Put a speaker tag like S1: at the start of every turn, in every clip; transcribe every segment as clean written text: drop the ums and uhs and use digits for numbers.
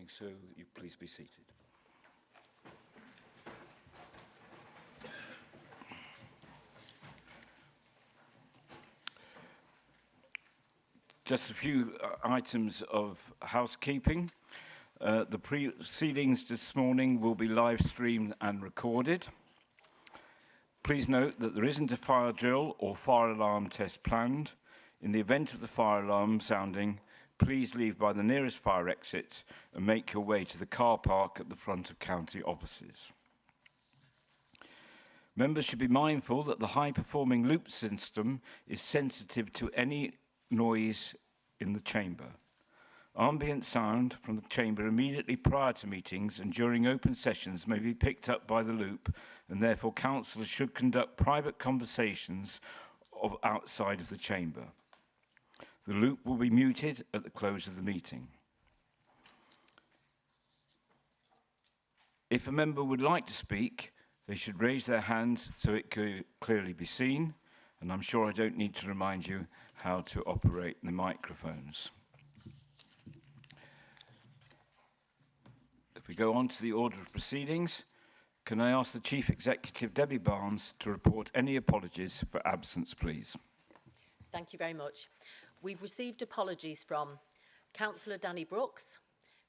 S1: so you please be seated. Just a few items of housekeeping. The proceedings this morning will be live streamed and recorded. Please note that there isn't a fire drill or fire alarm test planned. In the event of the fire alarm sounding, please leave by the nearest fire exit and make your way to the car park at the front of county offices. Members should be mindful that the high-performing loop system is sensitive to any noise in the chamber. Ambient sound from the chamber immediately prior to meetings and during open sessions may be picked up by the loop, and therefore councillors should conduct private conversations outside of the chamber. The loop will be muted at the close of the meeting. If a member would like to speak, they should raise their hand so it could clearly be seen, and I'm sure I don't need to remind you how to operate the microphones. If we go on to the order of proceedings, can I ask the Chief Executive, Debbie Barnes, to report any apologies for absence, please?
S2: Thank you very much. We've received apologies from Councillor Danny Brooks,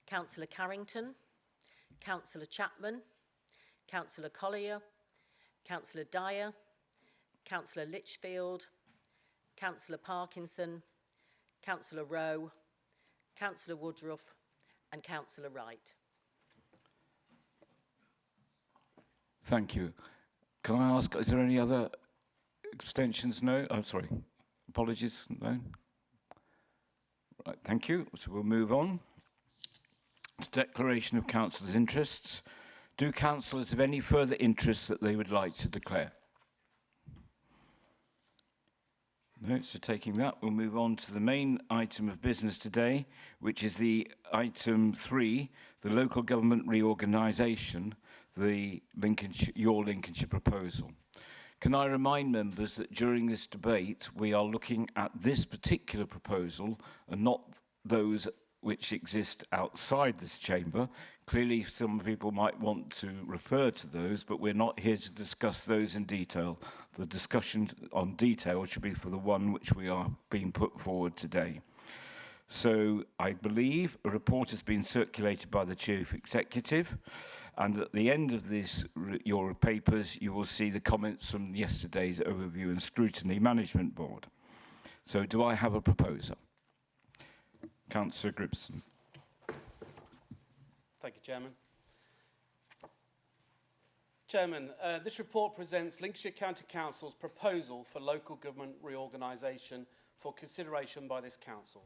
S2: Councillor Carrington, Councillor Chapman, Councillor Collier, Councillor Dyer, Councillor Litchfield, Councillor Parkinson, Councillor Rowe, Councillor Woodruff and Councillor Wright.
S1: Thank you. Can I ask, is there any other abstentions? No? I'm sorry. Apologies? No? Right, thank you. So we'll move on to declaration of councillors' interests. Do councillors have any further interests that they would like to declare? No, so taking that, we'll move on to the main item of business today, which is the item 3, the local government reorganisation, the your Lincolnshire proposal. Can I remind members that during this debate, we are looking at this particular proposal and not those which exist outside this chamber. Clearly, some people might want to refer to those, but we're not here to discuss those in detail. The discussion on detail should be for the one which we are being put forward today. So I believe a report has been circulated by the Chief Executive, and at the end of this, your papers, you will see the comments from yesterday's Overview and Scrutiny Management Board. So do I have a proposer? Councillor Gribson.
S3: Thank you, Chairman. Chairman, this report presents Lincolnshire County Council's proposal for local government reorganisation for consideration by this council.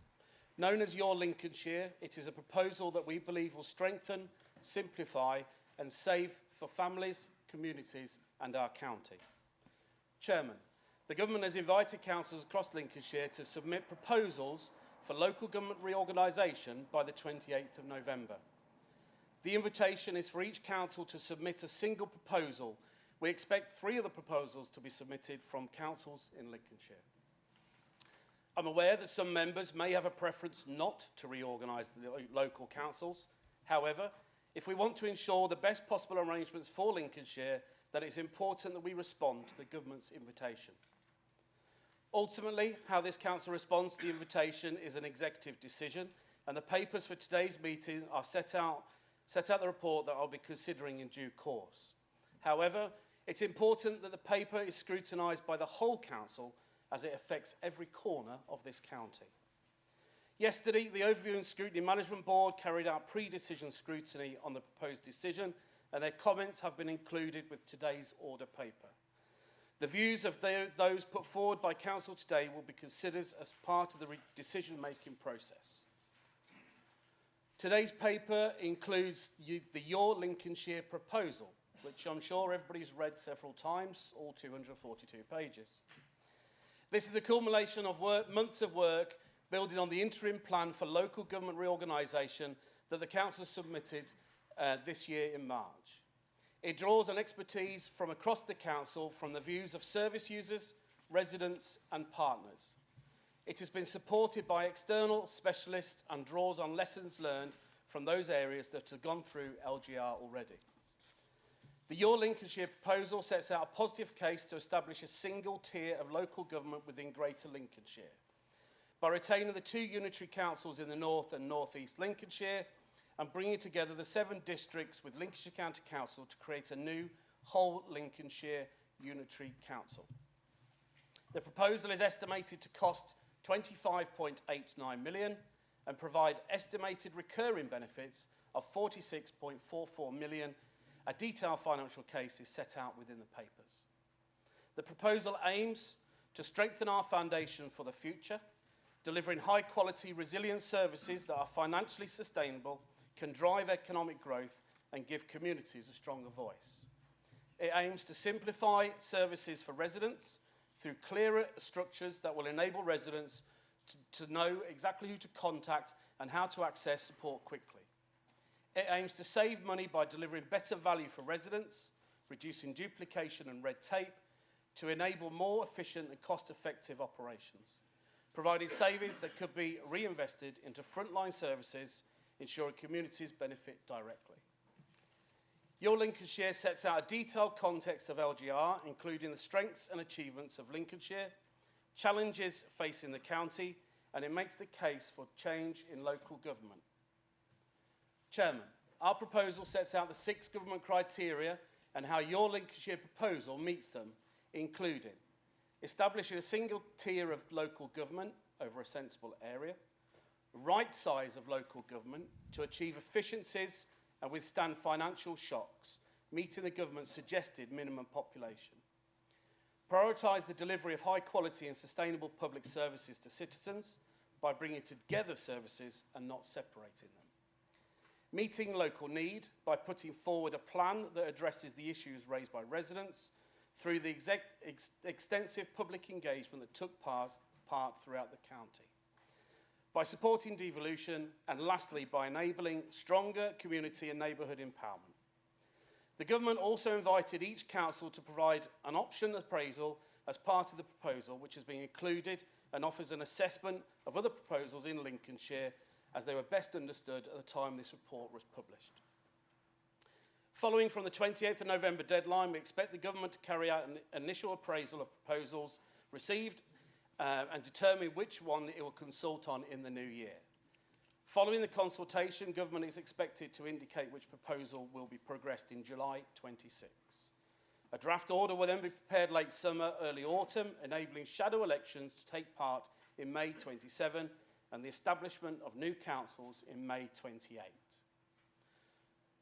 S3: Known as Your Lincolnshire, it is a proposal that we believe will strengthen, simplify and save for families, communities and our county. Chairman, the government has invited councils across Lincolnshire to submit proposals for local government reorganisation by the 28th of November. The invitation is for each council to submit a single proposal. We expect 3 of the proposals to be submitted from councils in Lincolnshire. I'm aware that some members may have a preference not to reorganise the local councils. However, if we want to ensure the best possible arrangements for Lincolnshire, then it's important that we respond to the government's invitation. Ultimately, how this council responds to the invitation is an executive decision, and the papers for today's meeting are set out the report that I'll be considering in due course. However, it's important that the paper is scrutinised by the whole council as it affects every corner of this county. Yesterday, the Overview and Scrutiny Management Board carried out pre-decision scrutiny on the proposed decision, and their comments have been included with today's order paper. The views of those put forward by Council today will be considered as part of the decision-making process. Today's paper includes the Your Lincolnshire proposal, which I'm sure everybody's read several times, all 242 pages. This is the culmination of months of work building on the interim plan for local government reorganisation that the Council submitted this year in March. It draws on expertise from across the Council from the views of service users, residents and partners. It has been supported by external specialists and draws on lessons learned from those areas that have gone through LGR already. The Your Lincolnshire proposal sets out a positive case to establish a single tier of local government within Greater Lincolnshire. By retaining the 2 unitary councils in the North and North East Lincolnshire and bringing together the 7 districts with Lincolnshire County Council to create a new whole Lincolnshire unitary council. The proposal is estimated to cost £25.89 million and provide estimated recurring benefits of £46.44 million. A detailed financial case is set out within the papers. The proposal aims to strengthen our foundation for the future, delivering high-quality, resilient services that are financially sustainable, can drive economic growth and give communities a stronger voice. It aims to simplify services for residents through clearer structures that will enable residents to know exactly who to contact and how to access support quickly. It aims to save money by delivering better value for residents, reducing duplication and red tape, to enable more efficient and cost-effective operations, providing savings that could be reinvested into frontline services, ensuring communities benefit directly. Your Lincolnshire sets out a detailed context of LGR, including the strengths and achievements of Lincolnshire, challenges facing the county, and it makes the case for change in local government. Chairman, our proposal sets out the 6 government criteria and how your Lincolnshire proposal meets them, including establishing a single tier of local government over a sensible area, right size of local government to achieve efficiencies and withstand financial shocks, meeting the government's suggested minimum population. Prioritise the delivery of high quality and sustainable public services to citizens by bringing together services and not separating them. Meeting local need by putting forward a plan that addresses the issues raised by residents through the extensive public engagement that took part throughout the county. By supporting devolution, and lastly, by enabling stronger community and neighbourhood empowerment. The government also invited each council to provide an option appraisal as part of the proposal, which has been included and offers an assessment of other proposals in Lincolnshire as they were best understood at the time this report was published. Following from the 28th of November deadline, we expect the government to carry out an initial appraisal of proposals received and determine which one it will consult on in the new year. Following the consultation, government is expected to indicate which proposal will be progressed in July 26. A draft order will then be prepared late summer, early autumn, enabling shadow elections to take part in May 27 and the establishment of new councils in May 28.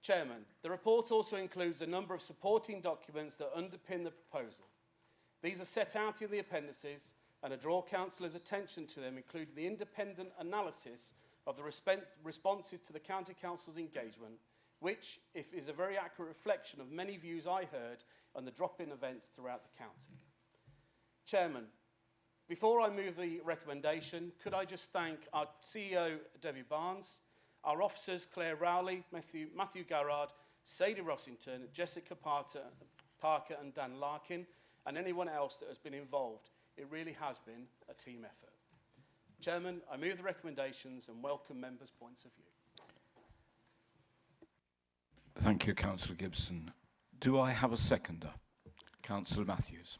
S3: Chairman, the report also includes a number of supporting documents that underpin the proposal. These are set out in the appendices and I draw councillors' attention to them, including the independent analysis of the responses to the County Council's engagement, which is a very accurate reflection of many views I heard on the drop-in events throughout the county. Chairman, before I move the recommendation, could I just thank our CEO, Debbie Barnes, our officers, Claire Rowley, Matthew Garrard, Sadie Rossington, Jessica Parker and Dan Larkin, and anyone else that has been involved. It really has been a team effort. Chairman, I move the recommendations and welcome members' points of view.
S1: Thank you, Councillor Gibson. Do I have a seconder? Councillor Matthews.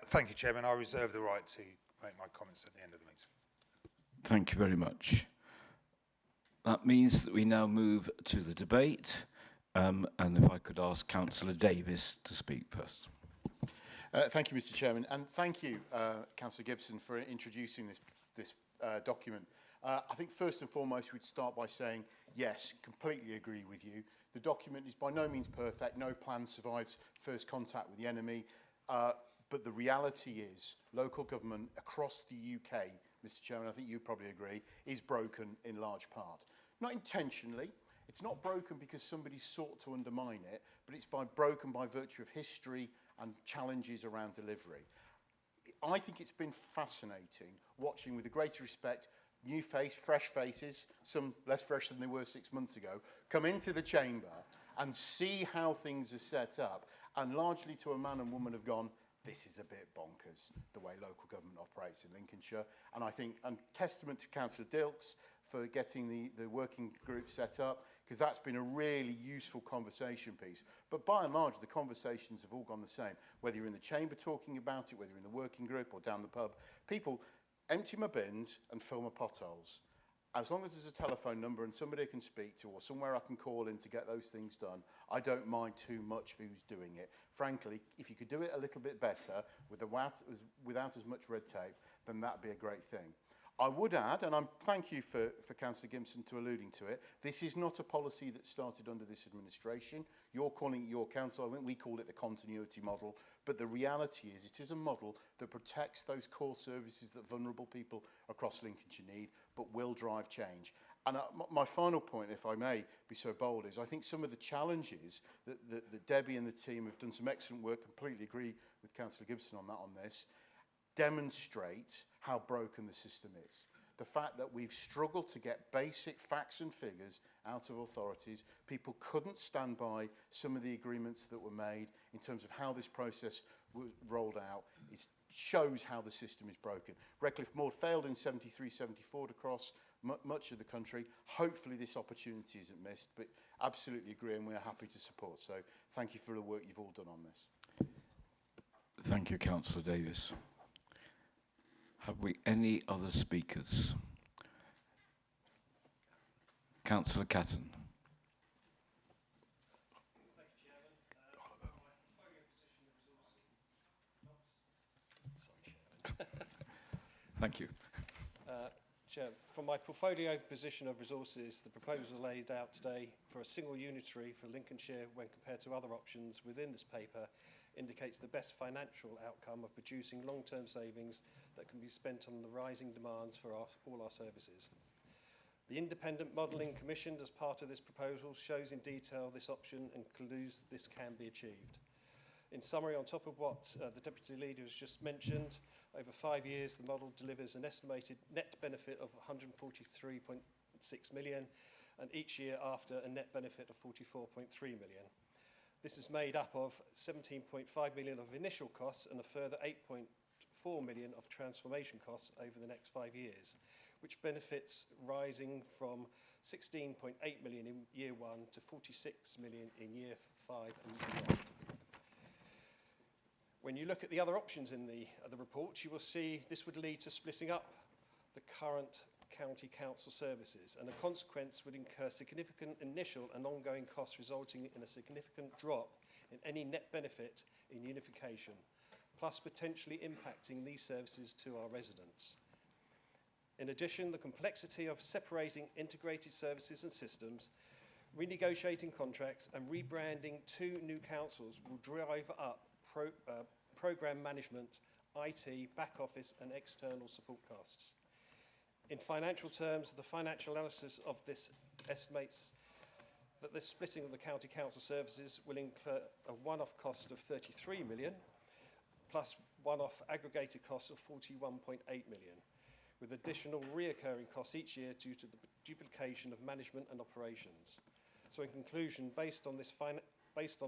S4: Thank you, Chairman. I reserve the right to make my comments at the end of the meeting.
S1: Thank you very much. That means that we now move to the debate, and if I could ask Councillor Davis to speak first.
S5: Thank you, Mr. Chairman, and thank you, Councillor Gibson, for introducing this document. I think first and foremost we'd start by saying, yes, completely agree with you. The document is by no means perfect. No plan survives first contact with the enemy. But the reality is local government across the UK, Mr. Chairman, I think you probably agree, is broken in large part. Not intentionally. It's not broken because somebody sought to undermine it, but it's broken by virtue of history and challenges around delivery. I think it's been fascinating watching, with the greatest respect, new face, fresh faces, some less fresh than they were 6 months ago, come into the chamber and see how things are set up, and largely to a man and woman have gone, this is a bit bonkers, the way local government operates in Lincolnshire. And I think, and testament to Councillor Dilks for getting the working group set up, because that's been a really useful conversation piece. But by and large, the conversations have all gone the same. Whether you're in the chamber talking about it, whether you're in the working group or down the pub, people empty my bins and fill my potholes. As long as there's a telephone number and somebody I can speak to or somewhere I can call in to get those things done, I don't mind too much who's doing it. Frankly, if you could do it a little bit better without as much red tape, then that'd be a great thing. I would add, and thank you for Councillor Gibson to alluding to it, this is not a policy that started under this administration. You're calling it your council. I think we call it the continuity model. But the reality is it is a model that protects those core services that vulnerable people across Lincolnshire need, but will drive change. And my final point, if I may be so bold, is I think some of the challenges that Debbie and the team have done some excellent work, completely agree with Councillor Gibson on this, demonstrates how broken the system is. The fact that we've struggled to get basic facts and figures out of authorities, people couldn't stand by some of the agreements that were made in terms of how this process was rolled out, shows how the system is broken. Redcliffe Moor failed in 73, 74 across much of the country. Hopefully this opportunity isn't missed, but absolutely agree and we're happy to support. So thank you for the work you've all done on this.
S1: Thank you, Councillor Davis. Have we any other speakers? Councillor Catton. Thank you.
S6: Chair, from my portfolio position of resources, the proposal laid out today for a single unitary for Lincolnshire when compared to other options within this paper indicates the best financial outcome of producing long-term savings that can be spent on the rising demands for all our services. The independent modelling commissioned as part of this proposal shows in detail this option and concludes this can be achieved. In summary, on top of what the Deputy Leader has just mentioned, over 5 years the model delivers an estimated net benefit of 143.6 million and each year after a net benefit of 44.3 million. This is made up of 17.5 million of initial costs and a further 8.4 million of transformation costs over the next 5 years, which benefits rising from 16.8 million in year 1 to 46 million in year 5 and beyond. When you look at the other options in the report, you will see this would lead to splitting up the current county council services, and a consequence would incur significant initial and ongoing costs, resulting in a significant drop in any net benefit in unification, plus potentially impacting these services to our residents. In addition, the complexity of separating integrated services and systems, renegotiating contracts and rebranding 2 new councils will drive up programme management, IT, back office and external support costs. In financial terms, the financial analysis of this estimates that the splitting of the county council services will incur a one-off cost of 33 million, plus one-off aggregated costs of 41.8 million, with additional reoccurring costs each year due to the duplication of management and operations. So in conclusion, based on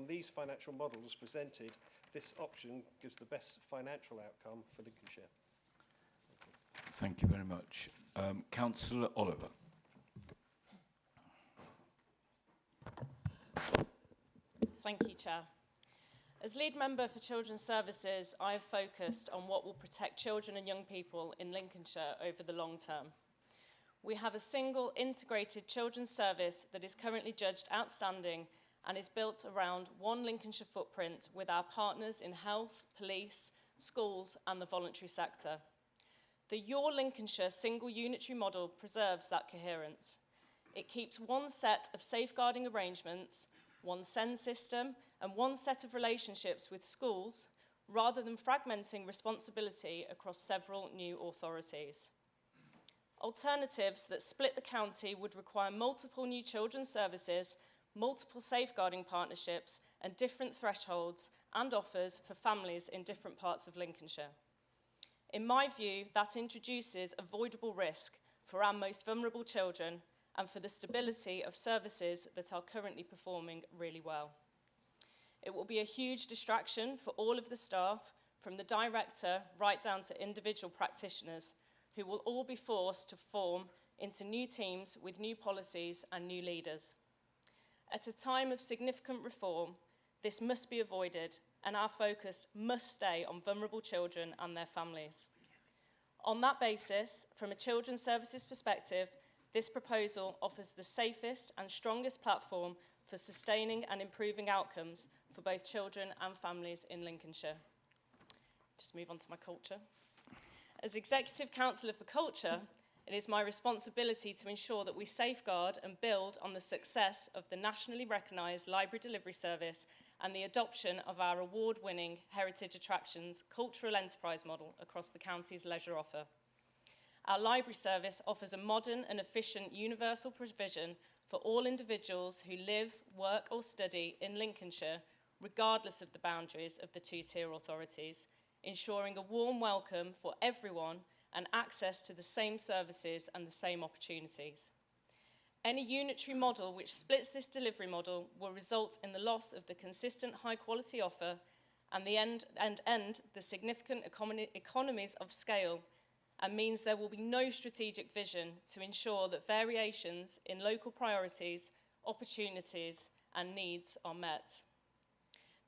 S6: these financial models presented, this option gives the best financial outcome for Lincolnshire.
S1: Thank you very much. Councillor Oliver.
S7: Thank you, Chair. As lead member for Children's Services, I have focused on what will protect children and young people in Lincolnshire over the long term. We have a single integrated children's service that is currently judged outstanding and is built around one Lincolnshire footprint with our partners in health, police, schools and the voluntary sector. The Your Lincolnshire single unitary model preserves that coherence. It keeps one set of safeguarding arrangements, one SEND system and one set of relationships with schools, rather than fragmenting responsibility across several new authorities. Alternatives that split the county would require multiple new children's services, multiple safeguarding partnerships and different thresholds and offers for families in different parts of Lincolnshire. In my view, that introduces avoidable risk for our most vulnerable children and for the stability of services that are currently performing really well. It will be a huge distraction for all of the staff, from the director right down to individual practitioners, who will all be forced to form into new teams with new policies and new leaders. At a time of significant reform, this must be avoided, and our focus must stay on vulnerable children and their families. On that basis, from a children's services perspective, this proposal offers the safest and strongest platform for sustaining and improving outcomes for both children and families in Lincolnshire. Just move on to my culture. As Executive Councillor for Culture, it is my responsibility to ensure that we safeguard and build on the success of the nationally recognised library delivery service and the adoption of our award-winning heritage attractions cultural enterprise model across the county's leisure offer. Our library service offers a modern and efficient universal provision for all individuals who live, work or study in Lincolnshire, regardless of the boundaries of the two-tier authorities, ensuring a warm welcome for everyone and access to the same services and the same opportunities. Any unitary model which splits this delivery model will result in the loss of the consistent high-quality offer and end the significant economies of scale, and means there will be no strategic vision to ensure that variations in local priorities, opportunities and needs are met.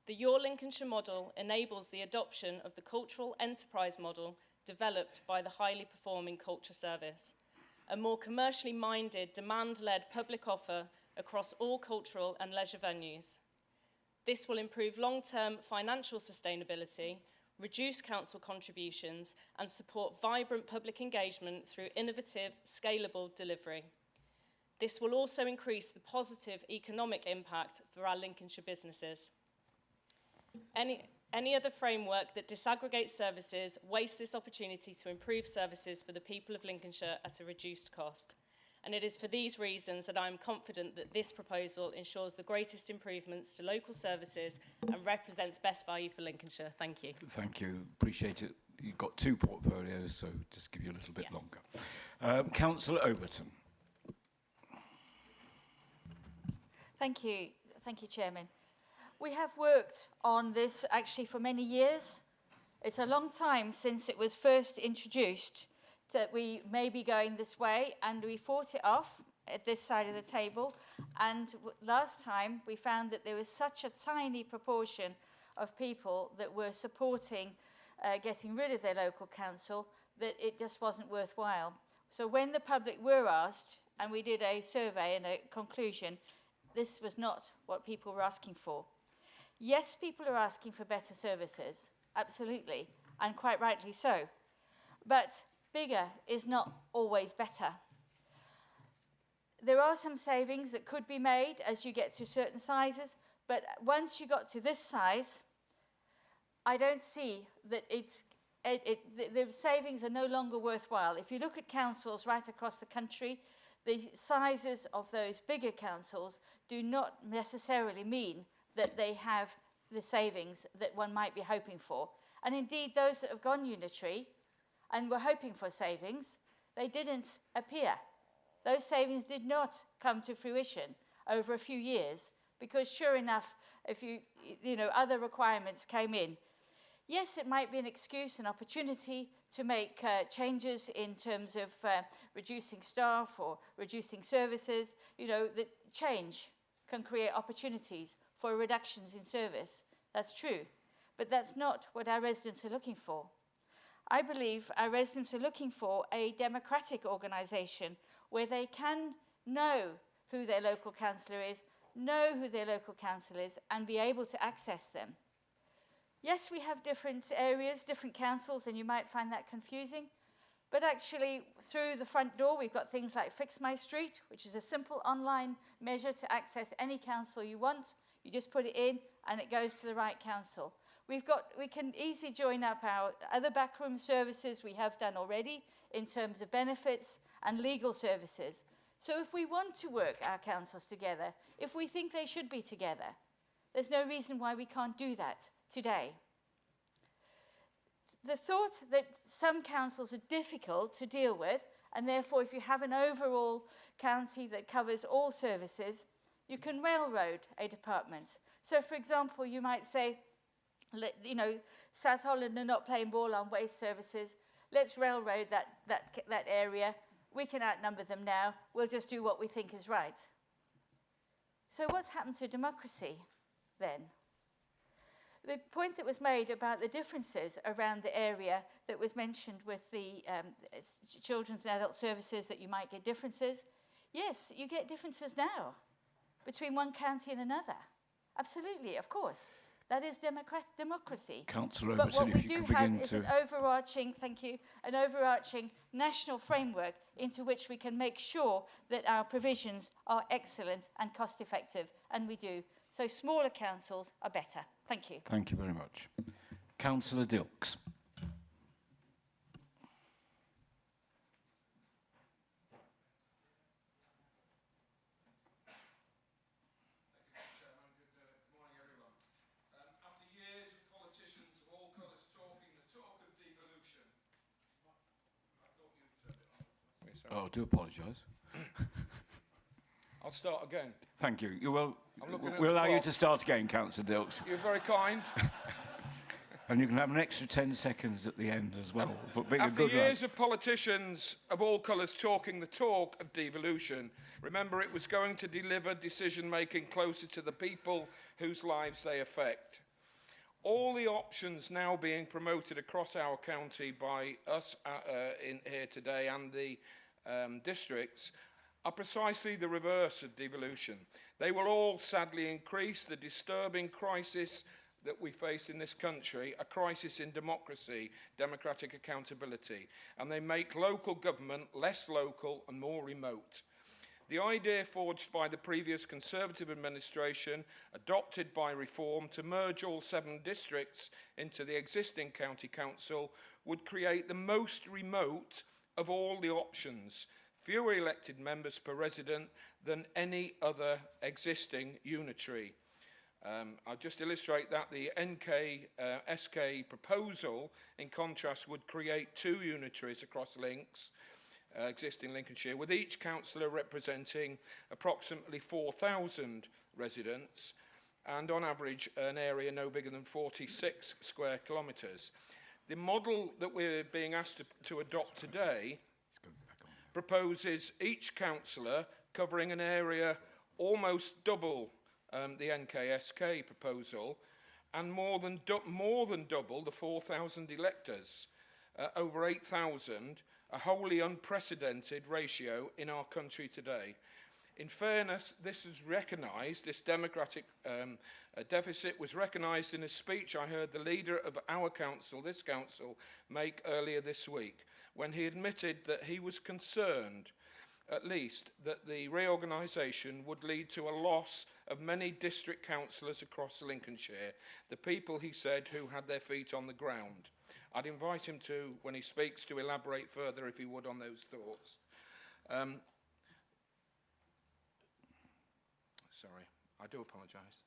S7: The Your Lincolnshire model enables the adoption of the cultural enterprise model developed by the highly performing culture service, a more commercially minded, demand-led public offer across all cultural and leisure venues. This will improve long-term financial sustainability, reduce council contributions and support vibrant public engagement through innovative, scalable delivery. This will also increase the positive economic impact for our Lincolnshire businesses. Any other framework that disaggregates services wastes this opportunity to improve services for the people of Lincolnshire at a reduced cost. And it is for these reasons that I am confident that this proposal ensures the greatest improvements to local services and represents best value for Lincolnshire. Thank you.
S1: Thank you. Appreciate it. You've got two portfolios, so just give you a little bit longer. Councillor Overton.
S8: Thank you, Chairman. We have worked on this actually for many years. It's a long time since it was first introduced that we may be going this way, and we fought it off at this side of the table. And last time we found that there was such a tiny proportion of people that were supporting getting rid of their local council that it just wasn't worthwhile. So when the public were asked, and we did a survey and a conclusion, this was not what people were asking for. Yes, people are asking for better services, absolutely, and quite rightly so. But bigger is not always better. There are some savings that could be made as you get to certain sizes, but once you got to this size, I don't see that the savings are no longer worthwhile. If you look at councils right across the country, the sizes of those bigger councils do not necessarily mean that they have the savings that one might be hoping for. And indeed, those that have gone unitary and were hoping for savings, they didn't appear. Those savings did not come to fruition over a few years, because sure enough, if other requirements came in. Yes, it might be an excuse, an opportunity to make changes in terms of reducing staff or reducing services. That change can create opportunities for reductions in service. That's true. But that's not what our residents are looking for. I believe our residents are looking for a democratic organisation where they can know who their local councillor is, know who their local council is, and be able to access them. Yes, we have different areas, different councils, and you might find that confusing. But actually, through the front door, we've got things like Fix My Street, which is a simple online measure to access any council you want. You just put it in, and it goes to the right council. We can easily join up our other backroom services we have done already in terms of benefits and legal services. So if we want to work our councils together, if we think they should be together, there's no reason why we can't do that today. The thought that some councils are difficult to deal with, and therefore if you have an overall county that covers all services, you can railroad a department. So for example, you might say, You know, South Holland are not playing ball on waste services. Let's railroad that area. We can outnumber them now. We'll just do what we think is right. So what's happened to democracy then? The point that was made about the differences around the area that was mentioned with the children's and adult services, that you might get differences. Yes, you get differences now between one county and another. Absolutely, of course. That is democracy.
S1: Councillor
S8: But
S1: Overton,
S8: what we
S1: if you
S8: do
S1: could begin
S8: have is
S1: to...
S8: an overarching, thank you, an overarching national framework into which we can make sure that our provisions are excellent and cost effective, and we do. So smaller councils are better. Thank you.
S1: Thank you very much. Councillor Dilks. Oh, I do apologise.
S9: I'll start again.
S1: Thank you. We'll
S9: the
S1: allow you
S9: clock.
S1: to start again, Councillor Dilks.
S9: You're very kind.
S1: And you can have an extra 10 seconds at the end as well for being a
S9: After
S1: good
S9: years of politicians of all colours talking the talk of devolution, remember it was going to deliver decision-making closer to the people whose lives they affect. All the options now being promoted across our county by us in here today and the districts are precisely the reverse of devolution. They will all sadly increase the disturbing crisis that we face in this country, a crisis in democracy, democratic accountability, and they make local government less local and more remote. The idea forged by the previous Conservative administration, adopted by Reform to merge all 7 districts into the existing county council, would create the most remote of all the options, fewer elected members per resident than any other existing unitary. I'll just illustrate that the SK proposal, in contrast, would create 2 unitaries across links, existing Lincolnshire, with each councillor representing approximately 4,000 residents, and on average an area no bigger than 46 square kilometres. The model that we're being asked to adopt today proposes each councillor covering an area almost double the NKSK proposal, and more than double the 4,000 electors, over 8,000, a wholly unprecedented ratio in our country today. In fairness, this is recognised, this democratic deficit was recognised in a speech I heard the leader of our council, this council, make earlier this week, when he admitted that he was concerned, at least, that the reorganisation would lead to a loss of many district councillors across Lincolnshire, the people, he said, who had their feet on the ground. I'd invite him to, when he speaks, to elaborate further, if he would, on those thoughts. Sorry, I do apologise.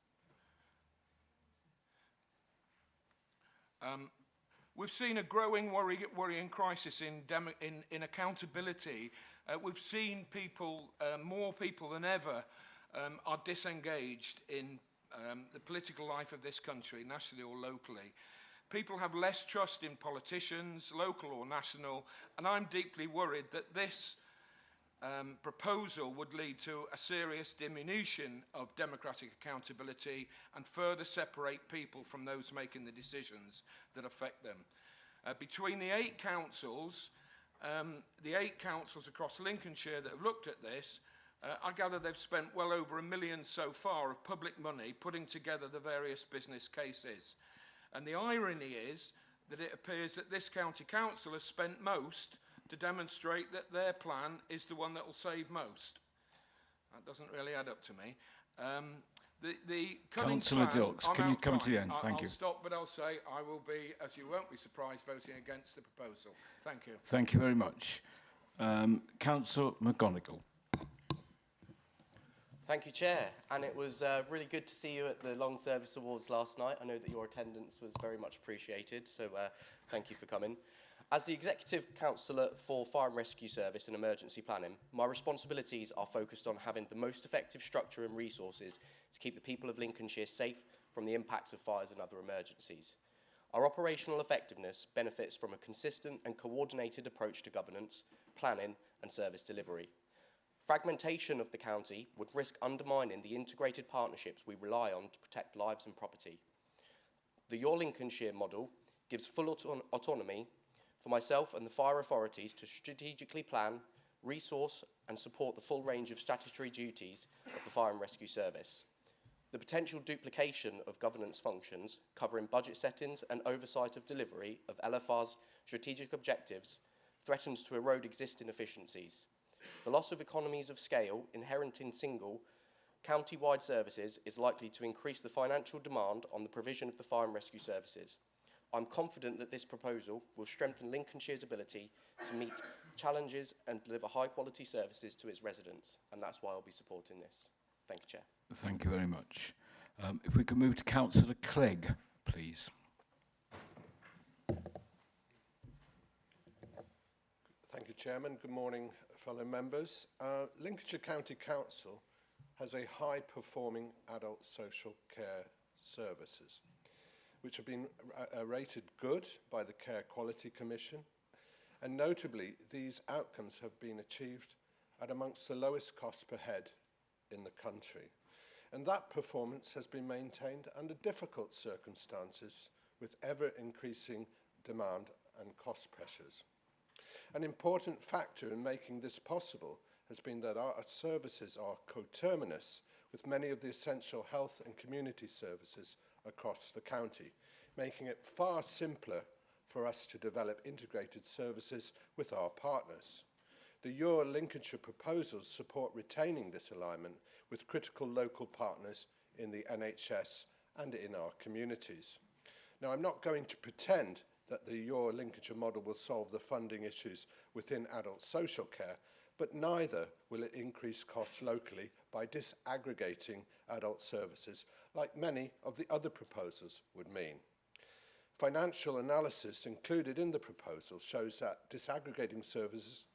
S9: We've seen a growing worrying crisis in accountability. We've seen people, more people than ever, are disengaged in the political life of this country, nationally or locally. People have less trust in politicians, local or national, and I'm deeply worried that this proposal would lead to a serious diminution of democratic accountability and further separate people from those making the decisions that affect them. Between the 8 councils across Lincolnshire that have looked at this, I gather they've spent well over £1 million so far of public money putting together the various business cases. And the irony is that it appears that this county council has spent most to demonstrate that their plan is the one that will save most. That doesn't really add up to me.
S1: Councillor Dilks, can you come to the end? Thank you.
S9: I'll stop, but I'll say I will be, as you won't be surprised, voting against the proposal. Thank you.
S1: Thank you very much. Councillor McGonigal.
S10: Thank you, Chair. And it was really good to see you at the Long Service Awards last night. I know that your attendance was very much appreciated, so thank you for coming. As the Executive Councillor for Fire and Rescue Service and Emergency Planning, my responsibilities are focused on having the most effective structure and resources to keep the people of Lincolnshire safe from the impacts of fires and other emergencies. Our operational effectiveness benefits from a consistent and coordinated approach to governance, planning and service delivery. Fragmentation of the county would risk undermining the integrated partnerships we rely on to protect lives and property. The Your Lincolnshire model gives full autonomy for myself and the fire authorities to strategically plan, resource and support the full range of statutory duties of the Fire and Rescue Service. The potential duplication of governance functions covering budget settings and oversight of delivery of LFR's strategic objectives threatens to erode existing efficiencies. The loss of economies of scale inherent in single county-wide services is likely to increase the financial demand on the provision of the fire and rescue services. I'm confident that this proposal will strengthen Lincolnshire's ability to meet challenges and deliver high-quality services to its residents, and that's why I'll be supporting this. Thank you, Chair.
S1: Thank you very much. If we can move to Councillor Clegg, please.
S11: Thank you, Chairman. Good morning, fellow members. Lincolnshire County Council has a high-performing adult social care services, which have been rated good by the Care Quality Commission, and notably, these outcomes have been achieved at amongst the lowest cost per head in the country. And that performance has been maintained under difficult circumstances with ever-increasing demand and cost pressures. An important factor in making this possible has been that our services are coterminous with many of the essential health and community services across the county, making it far simpler for us to develop integrated services with our partners. The Your Lincolnshire proposals support retaining this alignment with critical local partners in the NHS and in our communities. Now, I'm not going to pretend that the Your Lincolnshire model will solve the funding issues within adult social care, but neither will it increase costs locally by disaggregating adult services like many of the other proposals would mean. Financial analysis included in the proposal shows that disaggregating services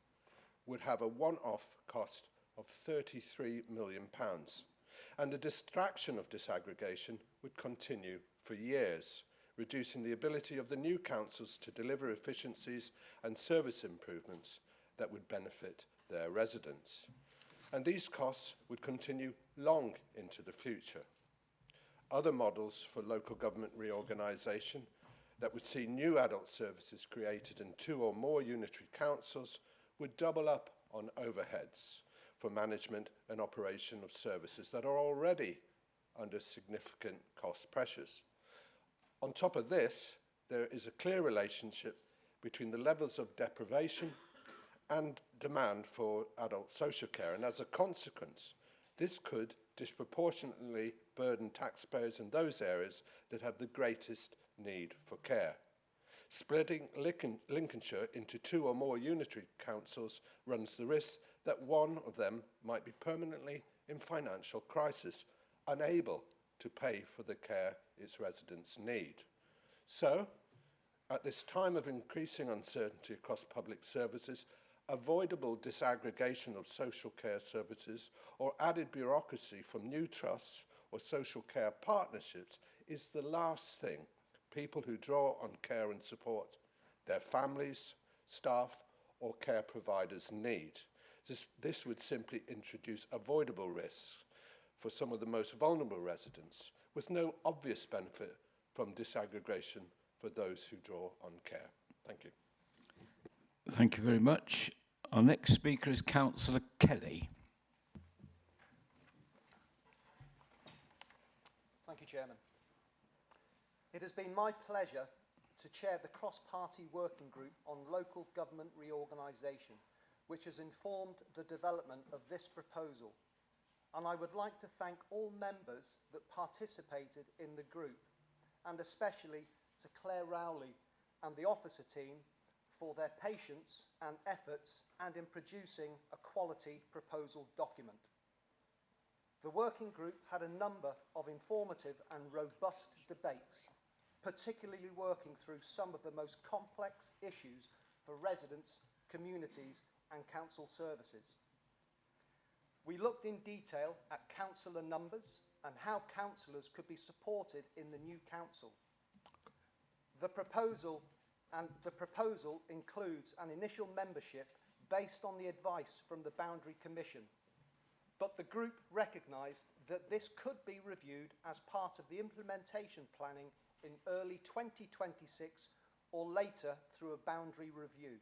S11: would have a one-off cost of £33 million, and the distraction of disaggregation would continue for years, reducing the ability of the new councils to deliver efficiencies and service improvements that would benefit their residents. And these costs would continue long into the future. Other models for local government reorganisation that would see new adult services created in 2 or more unitary councils would double up on overheads for management and operation of services that are already under significant cost pressures. On top of this, there is a clear relationship between the levels of deprivation and demand for adult social care, and as a consequence, this could disproportionately burden taxpayers in those areas that have the greatest need for care. Splitting Lincolnshire into 2 or more unitary councils runs the risk that one of them might be permanently in financial crisis, unable to pay for the care its residents need. So, at this time of increasing uncertainty across public services, avoidable disaggregation of social care services or added bureaucracy from new trusts or social care partnerships is the last thing people who draw on care and support their families, staff or care providers need. This would simply introduce avoidable risks for some of the most vulnerable residents with no obvious benefit from disaggregation for those who draw on care. Thank you.
S1: Thank you very much. Our next speaker is Councillor Kelly.
S12: Thank you, Chairman. It has been my pleasure to chair the cross-party working group on local government reorganisation, which has informed the development of this proposal. And I would like to thank all members that participated in the group, and especially to Claire Rowley and the officer team for their patience and efforts and in producing a quality proposal document. The working group had a number of informative and robust debates, particularly working through some of the most complex issues for residents, communities and council services. We looked in detail at councillor numbers and how councillors could be supported in the new council. The proposal includes an initial membership based on the advice from the Boundary Commission, but the group recognised that this could be reviewed as part of the implementation planning in early 2026 or later through a boundary review.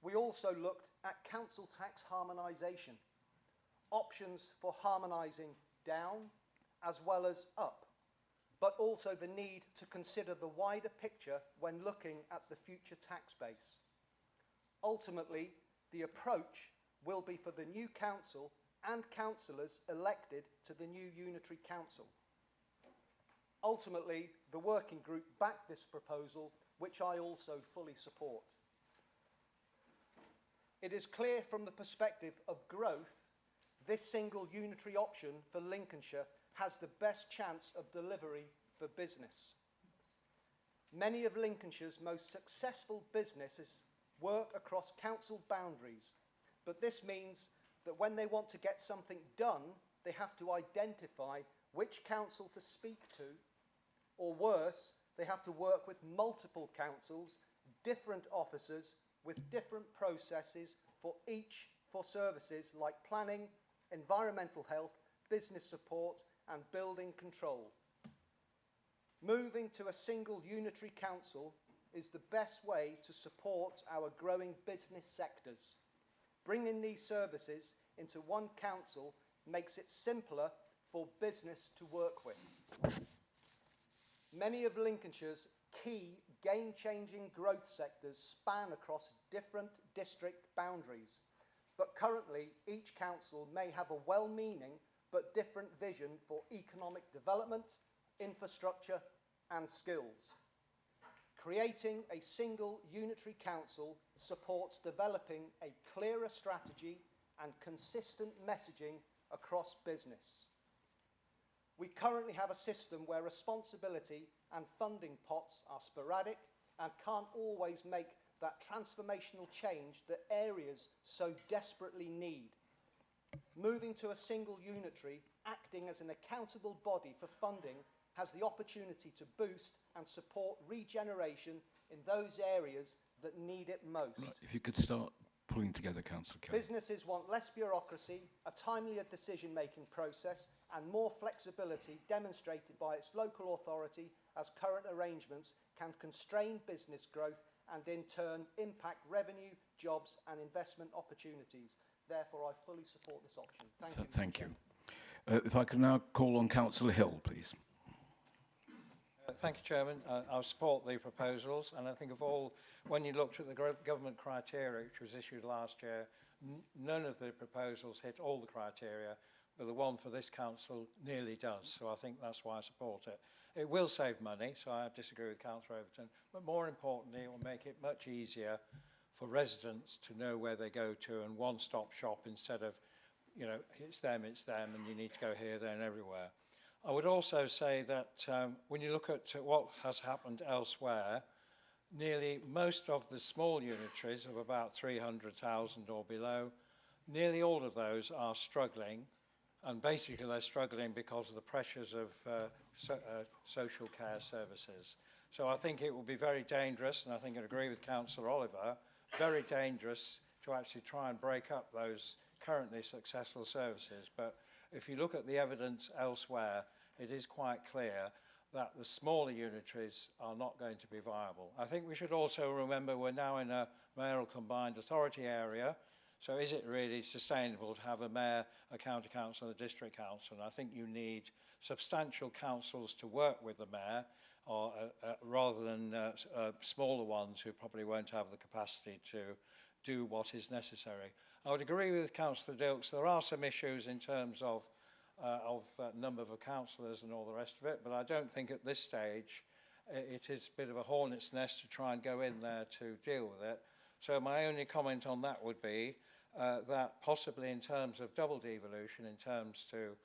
S12: We also looked at council tax harmonisation, options for harmonising down as well as up, but also the need to consider the wider picture when looking at the future tax base. Ultimately, the approach will be for the new council and councillors elected to the new unitary council. Ultimately, the working group backed this proposal, which I also fully support. It is clear from the perspective of growth, this single unitary option for Lincolnshire has the best chance of delivery for business. Many of Lincolnshire's most successful businesses work across council boundaries, but this means that when they want to get something done, they have to identify which council to speak to, or worse, they have to work with multiple councils, different officers, with different processes for each for services like planning, environmental health, business support, and building control. Moving to a single unitary council is the best way to support our growing business sectors. Bringing these services into one council makes it simpler for business to work with. Many of Lincolnshire's key game-changing growth sectors span across different district boundaries, but currently each council may have a well-meaning but different vision for economic development, infrastructure and skills. Creating a single unitary council supports developing a clearer strategy and consistent messaging across business. We currently have a system where responsibility and funding pots are sporadic and can't always make that transformational change that areas so desperately need. Moving to a single unitary, acting as an accountable body for funding, has the opportunity to boost and support regeneration in those areas that need it most.
S1: Right, if you could start pulling together, Councillor Kelly.
S12: Businesses want less bureaucracy, a timelier decision-making process, and more flexibility demonstrated by its local authority, as current arrangements can constrain business growth and in turn impact revenue, jobs and investment opportunities. Therefore, I fully support this option. Thank you.
S1: Thank you. If I can now call on Councillor Hill, please.
S13: Thank you, Chairman. I support the proposals, and I think of all, when you looked at the government criteria which was issued last year, none of the proposals hit all the criteria, but the one for this council nearly does, so I think that's why I support it. It will save money, so I disagree with Councillor Overton, but more importantly, it will make it much easier for residents to know where they go to and one-stop shop instead of, you know, it's them, and you need to go here, there and everywhere. I would also say that when you look at what has happened elsewhere, nearly most of the small unitaries of about 300,000 or below, nearly all of those are struggling, and basically they're struggling because of the pressures of social care services. So I think it will be very dangerous, and I think I agree with Councillor Oliver, very dangerous to actually try and break up those currently successful services. But if you look at the evidence elsewhere, it is quite clear that the smaller unitaries are not going to be viable. I think we should also remember we're now in a mayoral combined authority area, so is it really sustainable to have a mayor, a county council and a district council? And I think you need substantial councils to work with the mayor, or rather than smaller ones who probably won't have the capacity to do what is necessary. I would agree with Councillor Dilks, there are some issues in terms of number of councillors and all the rest of it, but I don't think at this stage it is a bit of a hornet's nest to try and go in there to deal with it. So my only comment on that would be that possibly in terms of double devolution, in terms to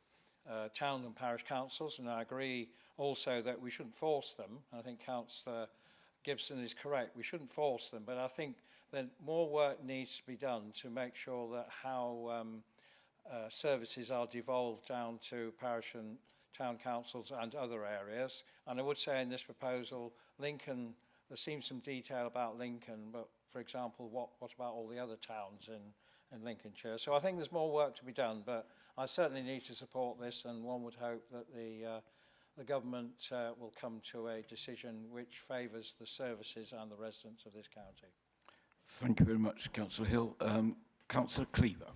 S13: town and parish councils, and I agree also that we shouldn't force them. I think Councillor Gibson is correct, we shouldn't force them, but I think that more work needs to be done to make sure that how services are devolved down to parish and town councils and other areas. And I would say in this proposal, Lincoln, there seems some detail about Lincoln, but for example, what about all the other towns in Lincolnshire? So I think there's more work to be done, but I certainly need to support this, and one would hope that the government will come to a decision which favours the services and the residents of this county.
S1: Thank you very much, Councillor Hill. Councillor Cleaver.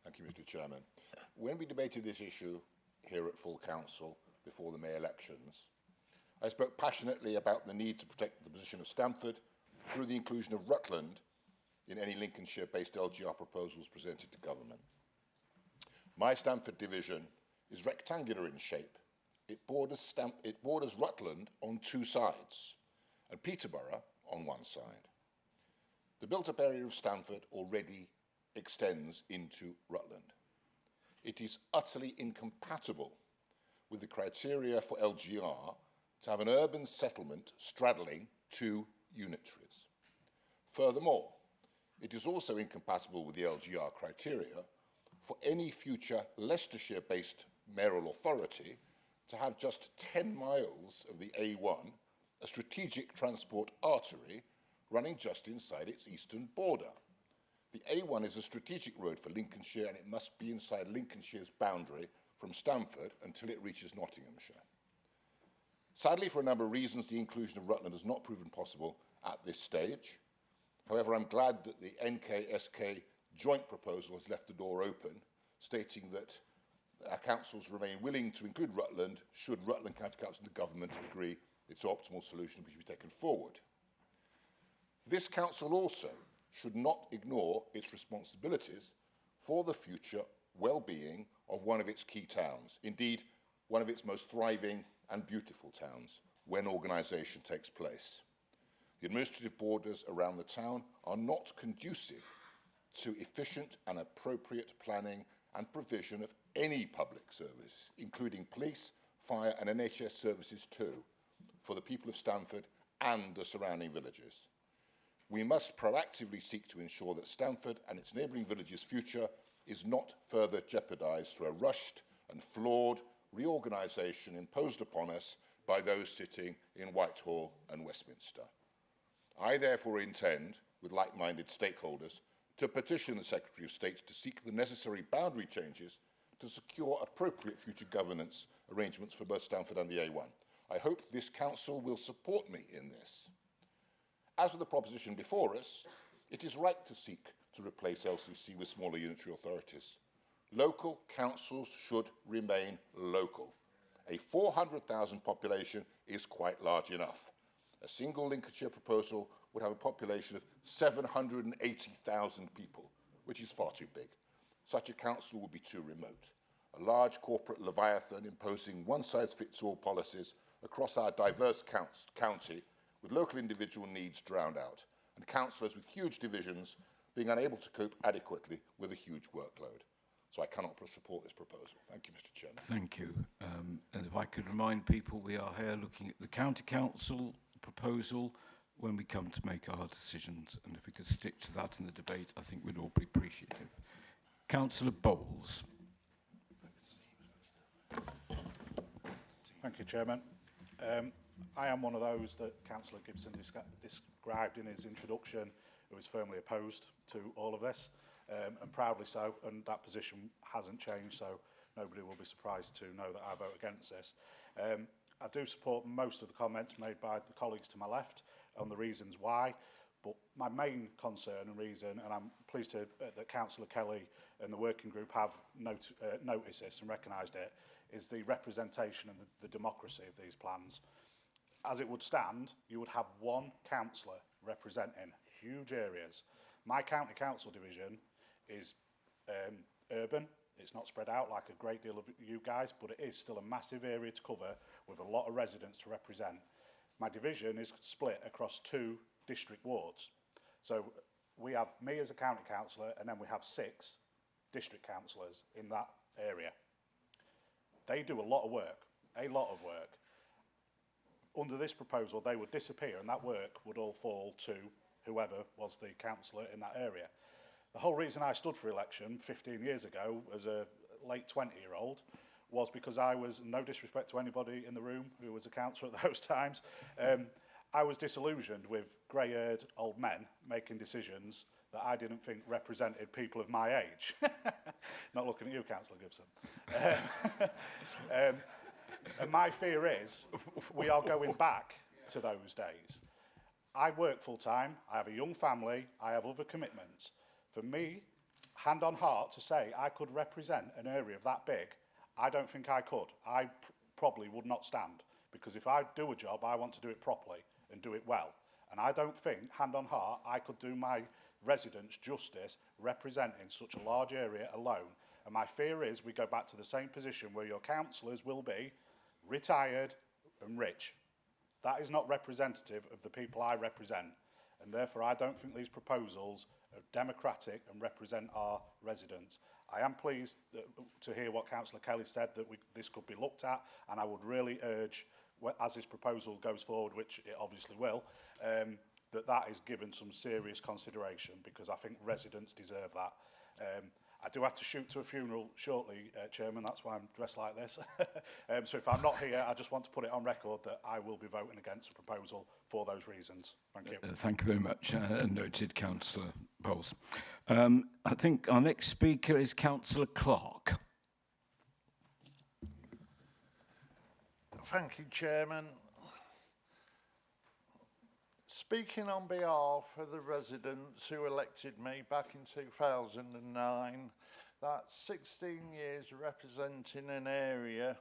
S14: Thank you, Mr. Chairman. When we debated this issue here at full council before the May elections, I spoke passionately about the need to protect the position of Stamford through the inclusion of Rutland in any Lincolnshire-based LGR proposals presented to government. My Stamford division is rectangular in shape. It borders Rutland on two sides and Peterborough on one side. The built-up area of Stamford already extends into Rutland. It is utterly incompatible with the criteria for LGR to have an urban settlement straddling two unitaries. Furthermore, it is also incompatible with the LGR criteria for any future Leicestershire-based mayoral authority to have just 10 miles of the A1, a strategic transport artery running just inside its eastern border. The A1 is a strategic road for Lincolnshire, and it must be inside Lincolnshire's boundary from Stamford until it reaches Nottinghamshire. Sadly, for a number of reasons, the inclusion of Rutland has not proven possible at this stage. However, I'm glad that the NK-SK joint proposal has left the door open, stating that our councils remain willing to include Rutland should Rutland County Council and the government agree it's an optimal solution which will be taken forward. This council also should not ignore its responsibilities for the future well-being of one of its key towns, indeed one of its most thriving and beautiful towns, when organisation takes place. The administrative borders around the town are not conducive to efficient and appropriate planning and provision of any public service, including police, fire and NHS services too, for the people of Stamford and the surrounding villages. We must proactively seek to ensure that Stamford and its neighbouring villages' future is not further jeopardised through a rushed and flawed reorganisation imposed upon us by those sitting in Whitehall and Westminster. I therefore intend, with like-minded stakeholders, to petition the Secretary of State to seek the necessary boundary changes to secure appropriate future governance arrangements for both Stamford and the A1. I hope this Council will support me in this. As with the proposition before us, it is right to seek to replace LCC with smaller unitary authorities. Local councils should remain local. A 400,000 population is quite large enough. A single Lincolnshire proposal would have a population of 780,000 people, which is far too big. Such a council would be too remote. A large corporate leviathan imposing one-size-fits-all policies across our diverse county with local individual needs drowned out, and councillors with huge divisions being unable to cope adequately with a huge workload. So I cannot support this proposal. Thank you, Mr. Chairman.
S1: Thank you. And if I could remind people, we are here looking at the County Council proposal when we come to make our decisions, and if we could stick to that in the debate, I think we'd all be appreciative. Councillor Bowles.
S15: Thank you, Chairman. I am one of those that Councillor Gibson described in his introduction who is firmly opposed to all of this, and proudly so, and that position hasn't changed, so nobody will be surprised to know that I vote against this. I do support most of the comments made by the colleagues to my left on the reasons why, but my main concern and reason, and I'm pleased to, that Councillor Kelly and the working group have noticed this and recognised it, is the representation and the democracy of these plans. As it would stand, you would have one councillor representing huge areas. My county council division is urban. It's not spread out like a great deal of you guys, but it is still a massive area to cover with a lot of residents to represent. My division is split across 2 district wards. So we have me as a county councillor, and then we have 6 district councillors in that area. They do a lot of work, under this proposal, they would disappear and that work would all fall to whoever was the councillor in that area. The whole reason I stood for election 15 years ago as a late 20-year-old was because I was, no disrespect to anybody in the room who was a councillor at those times, I was disillusioned with grey-haired old men making decisions that I didn't think represented people of my age. Not looking at you, Councillor Gibson. And my fear is we are going back to those days. I work full-time, I have a young family, I have other commitments. For me, hand on heart, to say I could represent an area of that big, I don't think I could. I probably would not stand, because if I do a job, I want to do it properly and do it well. And I don't think, hand on heart, I could do my residents justice representing such a large area alone. And my fear is we go back to the same position where your councillors will be retired and rich. That is not representative of the people I represent. And therefore, I don't think these proposals are democratic and represent our residents. I am pleased to hear what Councillor Kelly said, that this could be looked at, and I would really urge, as this proposal goes forward, which it obviously will, that is given some serious consideration, because I think residents deserve that. I do have to shoot to a funeral shortly, Chairman, that's why I'm dressed like this. So if I'm not here, I just want to put it on record that I will be voting against the proposal for those reasons. Thank you.
S1: Thank you very much. Noted, Councillor Bowles. I think our next speaker is Councillor Clark.
S16: Thank you, Chairman. Speaking on behalf of the residents who elected me back in 2009, that's 16 years representing an area,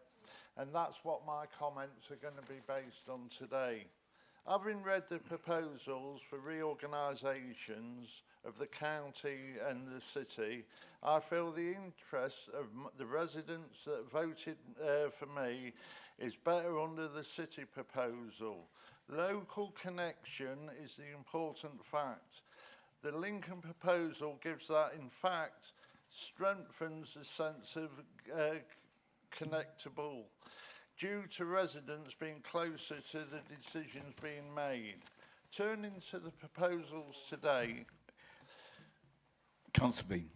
S16: and that's what my comments are going to be based on today. Having read the proposals for reorganisations of the county and the city, I feel the interest of the residents that voted for me is better under the city proposal. Local connection is the important fact. The Lincoln proposal gives that, in fact, strengthens the sense of connectable due to residents being closer to the decisions being made. Turning to the proposals today.
S1: Councillor Bean.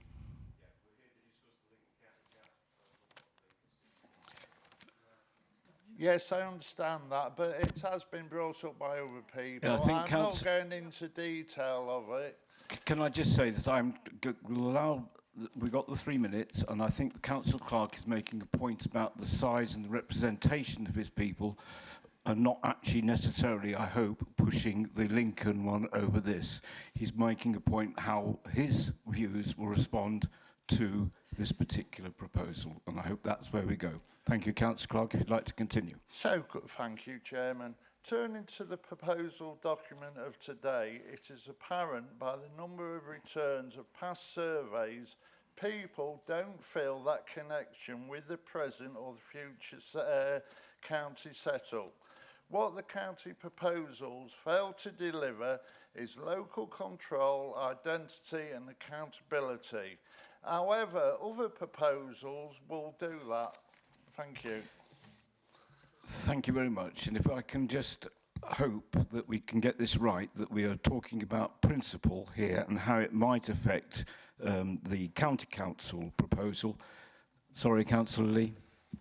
S16: Yes, I understand that, but it has been brought up by other people.
S1: Yeah, I think
S16: I'm not going into detail of it.
S1: Can I just say that we'll allow, we've got the 3 minutes, and I think the Councillor Clark is making a point about the size and the representation of his people, and not actually necessarily, I hope, pushing the Lincoln one over this. He's making a point how his views will respond to this particular proposal, and I hope that's where we go. Thank you, Councillor Clark. If you'd like to continue.
S16: So good, thank you, Chairman. Turning to the proposal document of today, it is apparent by the number of returns of past surveys, people don't feel that connection with the present or the future county settle. What the county proposals fail to deliver is local control, identity and accountability. However, other proposals will do that. Thank you.
S1: Thank you very much. And if I can just hope that we can get this right, that we are talking about principle here and how it might affect the county council proposal. Sorry, Councillor Lee.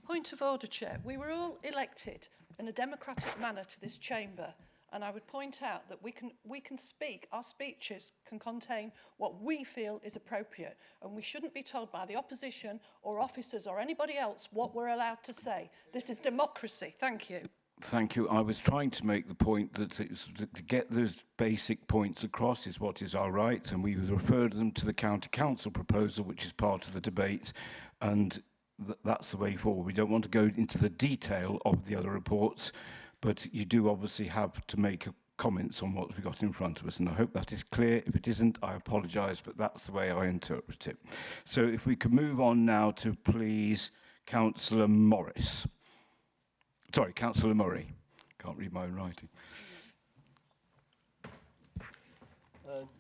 S17: Point of order, Chair. We were all elected in a democratic manner to this chamber, and I would point out that we can speak, our speeches can contain what we feel is appropriate, and we shouldn't be told by the opposition or officers or anybody else what we're allowed to say. This is democracy. Thank you.
S1: Thank you. I was trying to make the point that to get those basic points across is what is our right, and we referred them to the county council proposal, which is part of the debate, and that's the way forward. We don't want to go into the detail of the other reports, but you do obviously have to make comments on what we've got in front of us, and I hope that is clear. If it isn't, I apologise, but that's the way I interpret it. So if we can move on now to, please, Councillor Morris. Sorry, Councillor Murray. Can't read my own writing.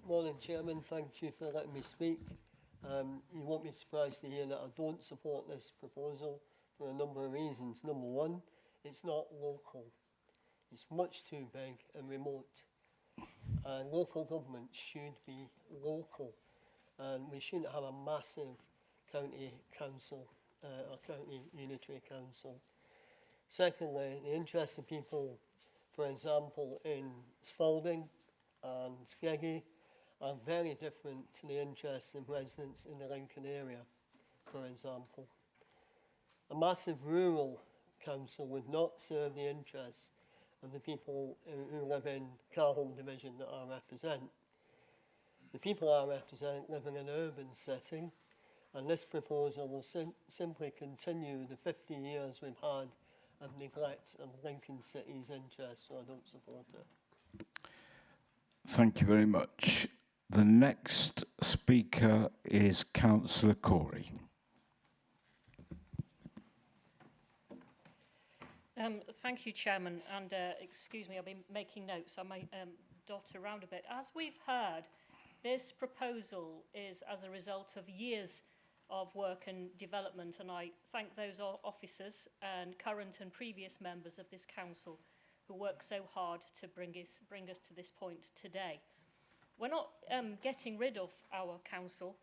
S18: Morning, Chairman. Thank you for letting me speak. You won't be surprised to hear that I don't support this proposal for a number of reasons. Number one, it's not local. It's much too big and remote. And local government should be local. And we shouldn't have a massive county council, or county unitary council. Secondly, the interests of people, for example, in Spalding and Skeggy are very different to the interests of residents in the Lincoln area, for example. A massive rural council would not serve the interests of the people who live in Carham division that I represent. The people I represent live in an urban setting, and this proposal will simply continue the 50 years we've had of neglect of Lincoln City's interests, so I don't support it.
S1: Thank you very much. The next speaker is Councillor Corey.
S19: Thank you, Chairman, and excuse me, I've been making notes. I might dot around a bit. As we've heard, this proposal is as a result of years of work and development, and I thank those officers and current and previous members of this council who worked so hard to bring us to this point today. We're not getting rid of our council.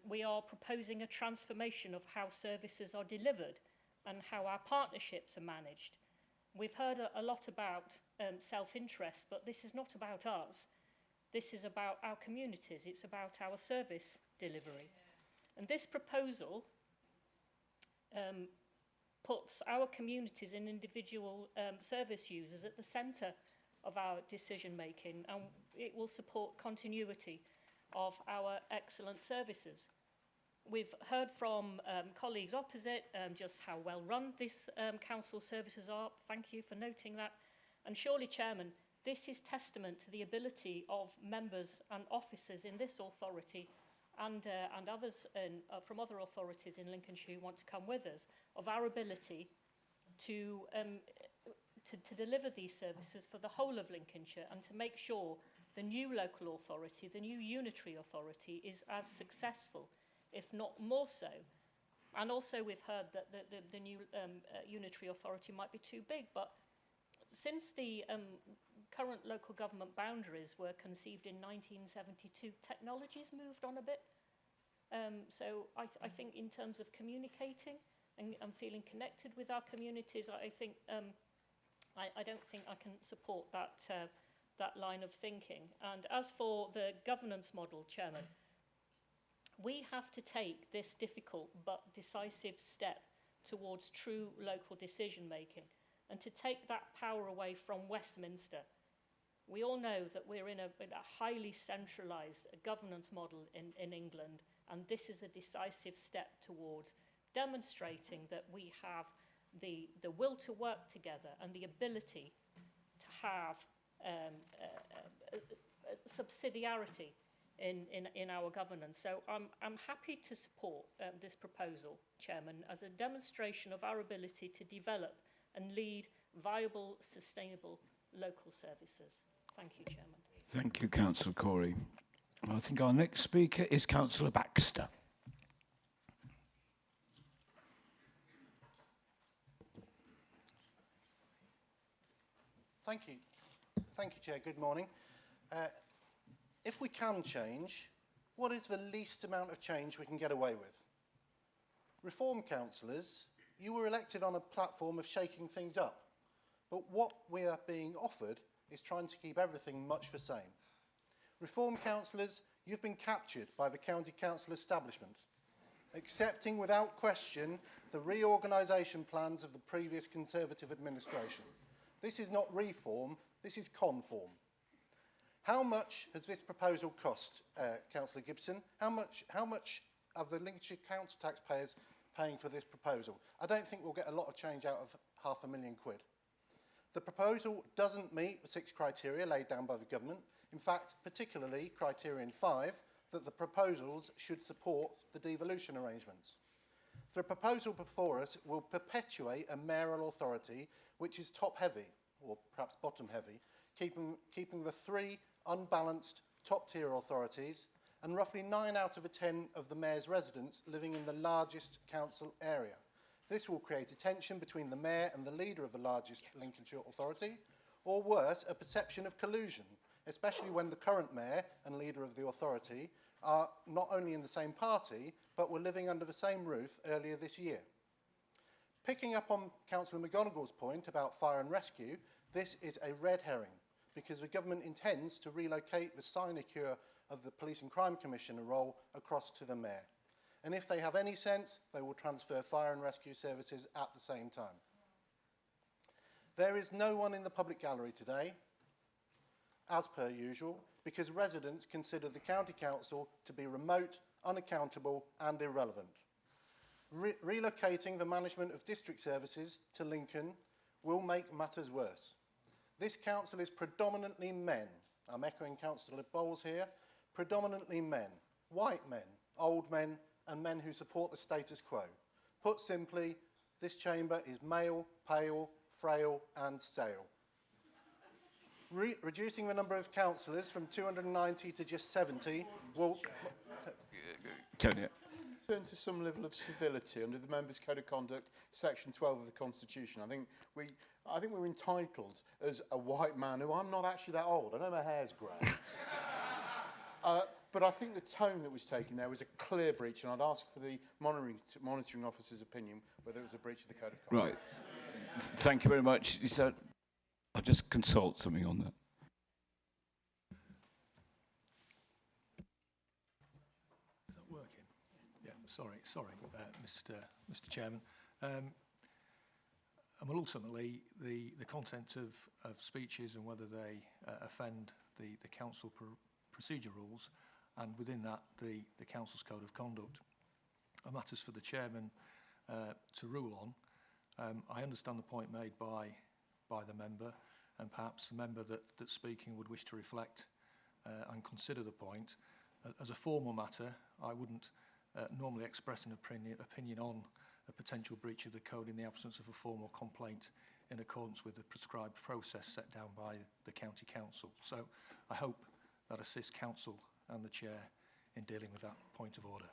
S19: We are proposing a transformation of how services are delivered and how our partnerships are managed. We've heard a lot about self-interest, but this is not about us. This is about our communities. It's about our service delivery. And this proposal puts our communities and individual service users at the centre of our decision making, and it will support continuity of our excellent services. We've heard from colleagues opposite just how well run this council services are. Thank you for noting that. And surely, Chairman, this is testament to the ability of members and officers in this authority and others from other authorities in Lincolnshire who want to come with us, of our ability to deliver these services for the whole of Lincolnshire and to make sure the new local authority, the new unitary authority, is as successful, if not more so. And also we've heard that the new unitary authority might be too big, but since the current local government boundaries were conceived in 1972, technology's moved on a bit. So I think in terms of communicating and feeling connected with our communities, I think I don't think I can support that line of thinking. And as for the governance model, Chairman, we have to take this difficult but decisive step towards true local decision making and to take that power away from Westminster. We all know that we're in a highly centralised governance model in England, and this is a decisive step towards demonstrating that we have the will to work together and the ability to have subsidiarity in our governance. So I'm happy to support this proposal, Chairman, as a demonstration of our ability to develop and lead viable, sustainable local services. Thank you, Chairman.
S1: Thank you, Councillor Corey. I think our next speaker is Councillor Baxter.
S20: Thank you. Thank you, Chair. Good morning. If we can change, what is the least amount of change we can get away with? Reform councillors, you were elected on a platform of shaking things up, but what we are being offered is trying to keep everything much the same. Reform councillors, you've been captured by the county council establishment, accepting without question the reorganisation plans of the previous Conservative administration. This is not reform, this is conform. How much has this proposal cost, Councillor Gibson? How much are the Lincolnshire council taxpayers paying for this proposal? I don't think we'll get a lot of change out of £500,000. The proposal doesn't meet the 6 criteria laid down by the government. In fact, particularly criterion 5, that the proposals should support the devolution arrangements. The proposal before us will perpetuate a mayoral authority which is top-heavy, or perhaps bottom-heavy, keeping the 3 unbalanced top-tier authorities and roughly 9 out of 10 of the mayor's residents living in the largest council area. This will create a tension between the mayor and the leader of the largest Lincolnshire authority, or worse, a perception of collusion, especially when the current mayor and leader of the authority are not only in the same party, but were living under the same roof earlier this year. Picking up on Councillor McGonagall's point about fire and rescue, this is a red herring, because the government intends to relocate the sinecure of the Police and Crime Commissioner role across to the mayor. And if they have any sense, they will transfer fire and rescue services at the same time. There is no one in the public gallery today, as per usual, because residents consider the County Council to be remote, unaccountable and irrelevant. Relocating the management of district services to Lincoln will make matters worse. This council is predominantly men. I'm echoing Councillor Bowles here. Predominantly men, white men, old men, and men who support the status quo. Put simply, this chamber is male, pale, frail, and stale. Reducing the number of councillors from 290 to just 70 will...
S5: Turn to some level of civility under the Members' Code of Conduct, Section 12 of the Constitution. I think we're entitled, as a white man, who I'm not actually that old. I know my hair's grey. But I think the tone that was taken there was a clear breach, and I'd ask for the monitoring officer's opinion whether it was a breach of the Code of Conduct.
S1: Right. Thank you very much. I'll just consult something on that.
S21: Is that working? Yeah, sorry, Mr. Chairman. And ultimately, the content of speeches and whether they offend the council procedure rules, and within that, the council's code of conduct, are matters for the chairman to rule on. I understand the point made by the member, and perhaps the member that's speaking would wish to reflect and consider the point. As a formal matter, I wouldn't normally express an opinion on a potential breach of the code in the absence of a formal complaint in accordance with the prescribed process set down by the County Council. So I hope that assists Council and the Chair in dealing with that point of order.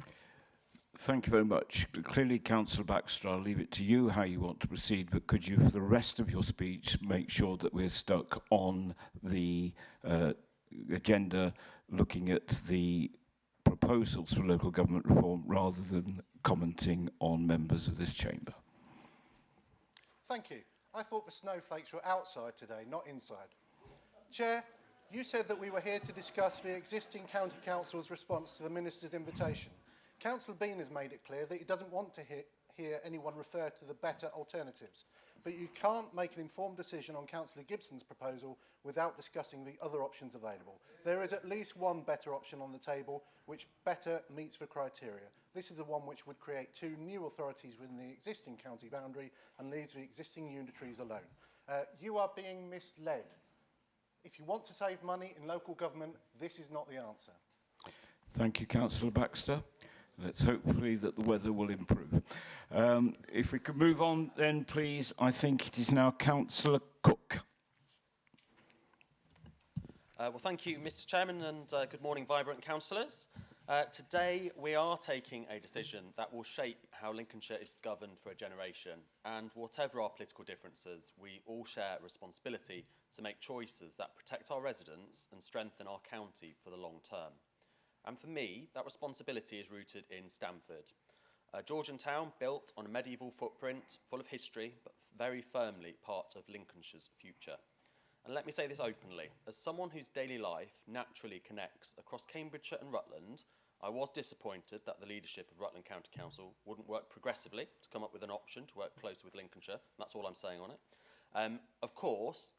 S1: Thank you very much. Clearly, Councillor Baxter, I'll leave it to you how you want to proceed, but could you, for the rest of your speech, make sure that we're stuck on the agenda, looking at the proposals for local government reform rather than commenting on members of this chamber?
S20: Thank you. I thought the snowflakes were outside today, not inside. Chair, you said that we were here to discuss the existing County Council's response to the Minister's invitation. Councillor Bean has made it clear that he doesn't want to hear anyone refer to the better alternatives. But you can't make an informed decision on Councillor Gibson's proposal without discussing the other options available. There is at least one better option on the table which better meets the criteria. This is the one which would create two new authorities within the existing county boundary and leaves the existing unitaries alone. You are being misled. If you want to save money in local government, this is not the answer.
S1: Thank you, Councillor Baxter. Let's hopefully that the weather will improve. If we could move on then, please. I think it is now Councillor Cook.
S22: Well, thank you, Mr. Chairman, and good morning, vibrant councillors. Today, we are taking a decision that will shape how Lincolnshire is governed for a generation. And whatever our political differences, we all share a responsibility to make choices that protect our residents and strengthen our county for the long term. And for me, that responsibility is rooted in Stamford, a Georgian town built on a medieval footprint, full of history, but very firmly part of Lincolnshire's future. And let me say this openly, as someone whose daily life naturally connects across Cambridgeshire and Rutland, I was disappointed that the leadership of Rutland County Council wouldn't work progressively to come up with an option to work closer with Lincolnshire. That's all I'm saying on it. Of course,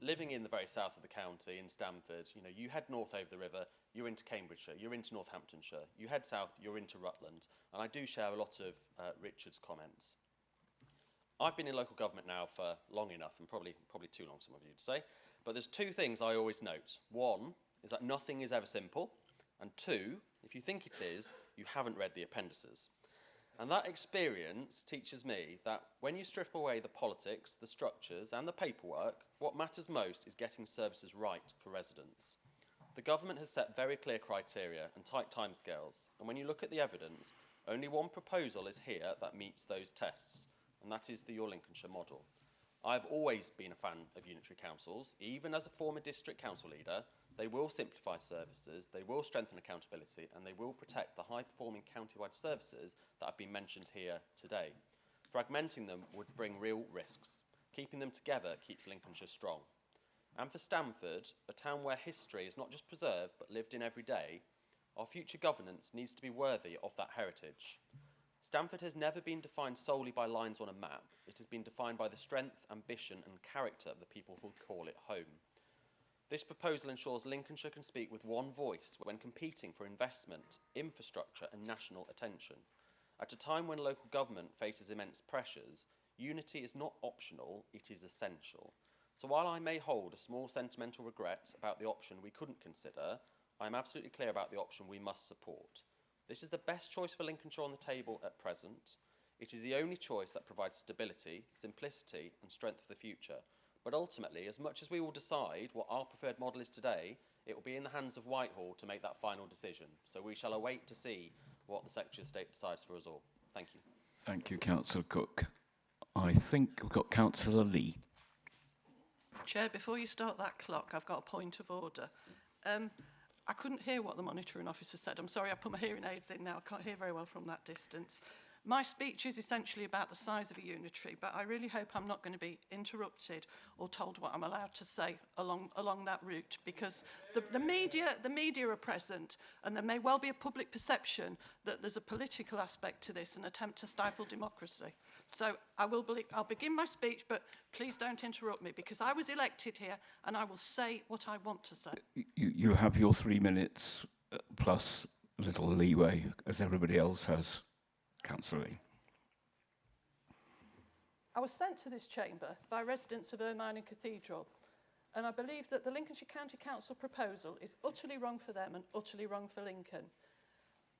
S22: living in the very south of the county, in Stamford, you head north over the river, you're into Cambridgeshire, you're into Northamptonshire, you head south, you're into Rutland, and I do share a lot of Richard's comments. I've been in local government now for long enough, and probably too long, some of you would say, but there's two things I always note. One is that nothing is ever simple, and two, if you think it is, you haven't read the appendices. And that experience teaches me that when you strip away the politics, the structures and the paperwork, what matters most is getting services right for residents. The government has set very clear criteria and tight timescales, and when you look at the evidence, Only one proposal is here that meets those tests, and that is the Your Lincolnshire model. I've always been a fan of unitary councils. Even as a former district council leader, they will simplify services, they will strengthen accountability, and they will protect the high-performing county-wide services that have been mentioned here today. Fragmenting them would bring real risks. Keeping them together keeps Lincolnshire strong. And for Stamford, a town where history is not just preserved but lived in every day, our future governance needs to be worthy of that heritage. Stamford has never been defined solely by lines on a map. It has been defined by the strength, ambition and character of the people who call it home. This proposal ensures Lincolnshire can speak with one voice when competing for investment, infrastructure and national attention. At a time when local government faces immense pressures, unity is not optional, it is essential. So while I may hold a small sentimental regret about the option we couldn't consider, I am absolutely clear about the option we must support. This is the best choice for Lincolnshire on the table at present. It is the only choice that provides stability, simplicity and strength for the future. But ultimately, as much as we will decide what our preferred model is today, it will be in the hands of Whitehall to make that final decision. So we shall await to see what the Secretary of State decides for us all. Thank you.
S1: Thank you, Councillor Cook. I think we've got Councillor Lee.
S17: Chair, before you start that clock, I've got a point of order. I couldn't hear what the monitoring officer said. I'm sorry, I put my hearing aids in now. I can't hear very well from that distance. My speech is essentially about the size of a unitary, but I really hope I'm not going to be interrupted or told what I'm allowed to say along that route, because the media are present, and there may well be a public perception that there's a political aspect to this, an attempt to stifle democracy. So I'll begin my speech, but please don't interrupt me, because I was elected here and I will say what I want to say.
S1: You have your 3 minutes plus a little leeway, as everybody else has. Councillor Lee.
S17: I was sent to this chamber by residents of Ermine Cathedral, and I believe that the Lincolnshire County Council proposal is utterly wrong for them and utterly wrong for Lincoln.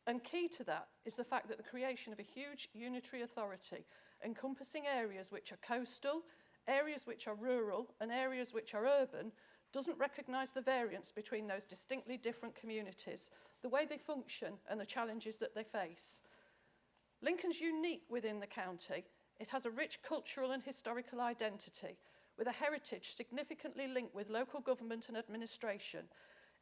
S17: And key to that is the fact that the creation of a huge unitary authority encompassing areas which are coastal, areas which are rural and areas which are urban doesn't recognise the variance between those distinctly different communities, the way they function and the challenges that they face. Lincoln's unique within the county. It has a rich cultural and historical identity, with a heritage significantly linked with local government and administration.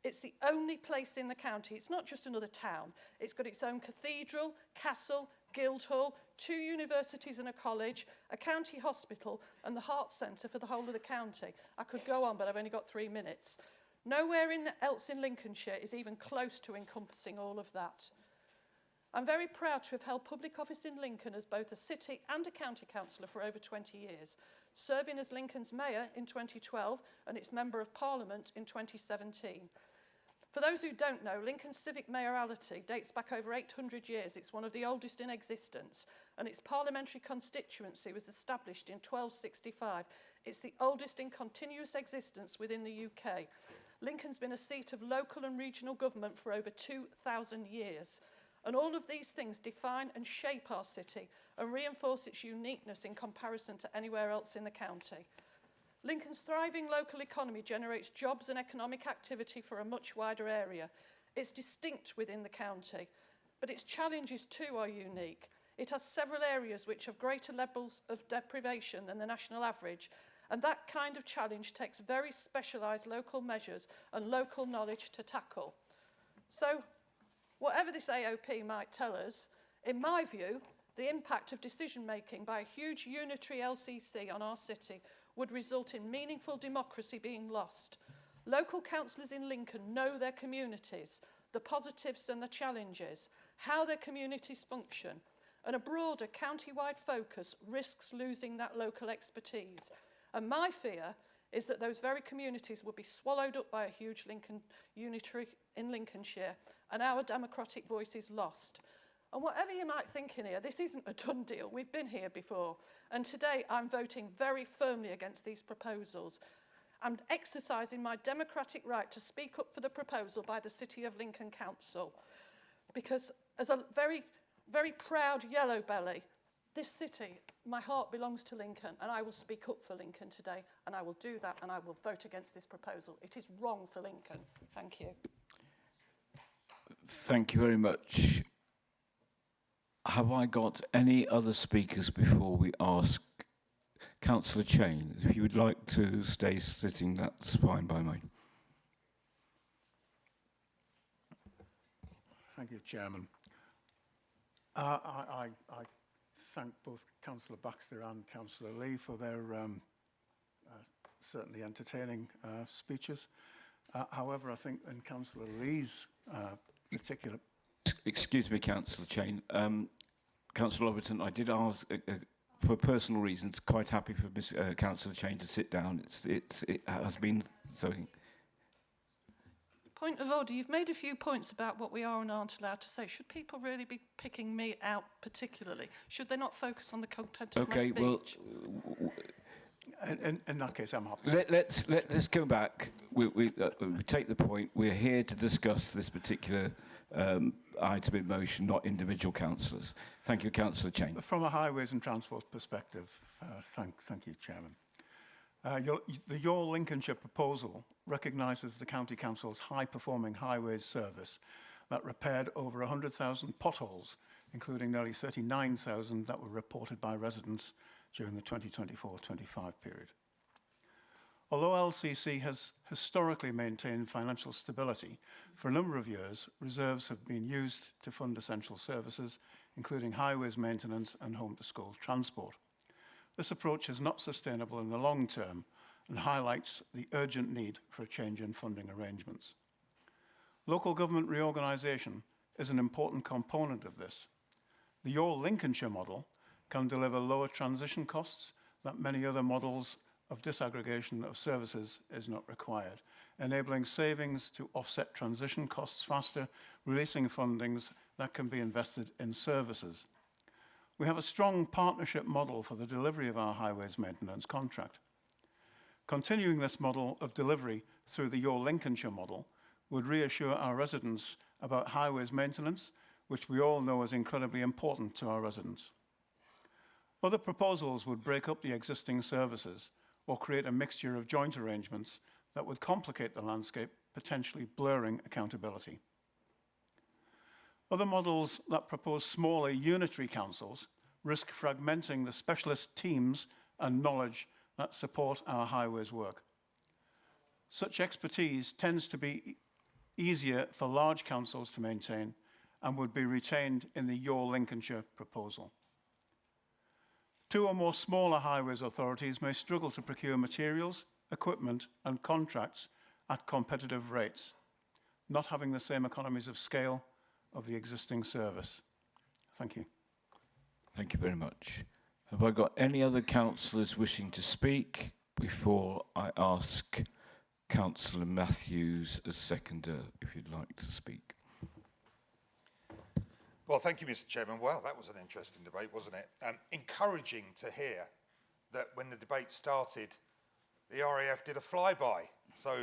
S17: It's the only place in the county, it's not just another town, it's got its own cathedral, castle, Guildhall, 2 universities and a college, a county hospital and the heart centre for the whole of the county. I could go on, but I've only got 3 minutes. Nowhere else in Lincolnshire is even close to encompassing all of that. I'm very proud to have held public office in Lincoln as both a city and a county councillor for over 20 years, serving as Lincoln's mayor in 2012 and its member of parliament in 2017. For those who don't know, Lincoln's civic mayoralty dates back over 800 years. It's one of the oldest in existence, and its parliamentary constituency was established in 1265. It's the oldest in continuous existence within the UK. Lincoln's been a seat of local and regional government for over 2,000 years. And all of these things define and shape our city and reinforce its uniqueness in comparison to anywhere else in the county. Lincoln's thriving local economy generates jobs and economic activity for a much wider area. It's distinct within the county, but its challenges too are unique. It has several areas which have greater levels of deprivation than the national average, and that kind of challenge takes very specialised local measures and local knowledge to tackle. So, whatever this AOP might tell us, in my view, the impact of decision-making by a huge unitary LCC on our city would result in meaningful democracy being lost. Local councillors in Lincoln know their communities, the positives and the challenges, how their communities function, and a broader county-wide focus risks losing that local expertise. And my fear is that those very communities would be swallowed up by a huge unitary in Lincolnshire, and our democratic voice is lost. And whatever you might think in here, this isn't a done deal. We've been here before. And today I'm voting very firmly against these proposals. I'm exercising my democratic right to speak up for the proposal by the City of Lincoln Council. Because as a very, very proud yellow belly, this city, my heart belongs to Lincoln, and I will speak up for Lincoln today, and I will do that, and I will vote against this proposal. It is wrong for Lincoln. Thank you.
S1: Thank you very much. Have I got any other speakers before we ask Councillor Chain? If you would like to stay sitting, that's fine by me.
S2: Thank you, Chairman. I thank both Councillor Baxter and Councillor Lee for their certainly entertaining speeches. However, I think in Councillor Lee's particular...
S1: Excuse me, Councillor Chain. Councillor Robertson, I did ask, for personal reasons, quite happy for Councillor Chain to sit down. It has been so...
S17: Point of order. You've made a few points about what we are and aren't allowed to say. Should people really be picking me out particularly? Should they not focus on the content of my speech?
S1: Well,
S2: in that case, I'm happy.
S1: Let's go back. We take the point. We're here to discuss this particular item in motion, not individual councillors. Thank you, Councillor Chain.
S2: From a highways and transport perspective, thank you, Chairman. Your Lincolnshire proposal recognises the County Council's high-performing highways service that repaired over 100,000 potholes, including nearly 39,000 that were reported by residents during the 2024-25 period. Although LCC has historically maintained financial stability, for a number of years, reserves have been used to fund essential services, including highways maintenance and home-to-school transport. This approach is not sustainable in the long term and highlights the urgent need for a change in funding arrangements. Local government reorganisation is an important component of this. The Your Lincolnshire model can deliver lower transition costs that many other models of disaggregation of services is not required, enabling savings to offset transition costs faster, releasing fundings that can be invested in services. We have a strong partnership model for the delivery of our highways maintenance contract. Continuing this model of delivery through the Your Lincolnshire model would reassure our residents about highways maintenance, which we all know is incredibly important to our residents. Other proposals would break up the existing services or create a mixture of joint arrangements that would complicate the landscape, potentially blurring accountability. Other models that propose smaller unitary councils risk fragmenting the specialist teams and knowledge that support our highways work. Such expertise tends to be easier for large councils to maintain and would be retained in the Your Lincolnshire proposal. Two or more smaller highways authorities may struggle to procure materials, equipment and contracts at competitive rates, not having the same economies of scale of the existing service. Thank you.
S1: Thank you very much. Have I got any other councillors wishing to speak before I ask Councillor Matthews as seconder if you'd like to speak?
S4: Well, thank you, Mr. Chairman. Well, that was an interesting debate, wasn't it? Encouraging to hear that when the debate started, the RAF did a flyby. So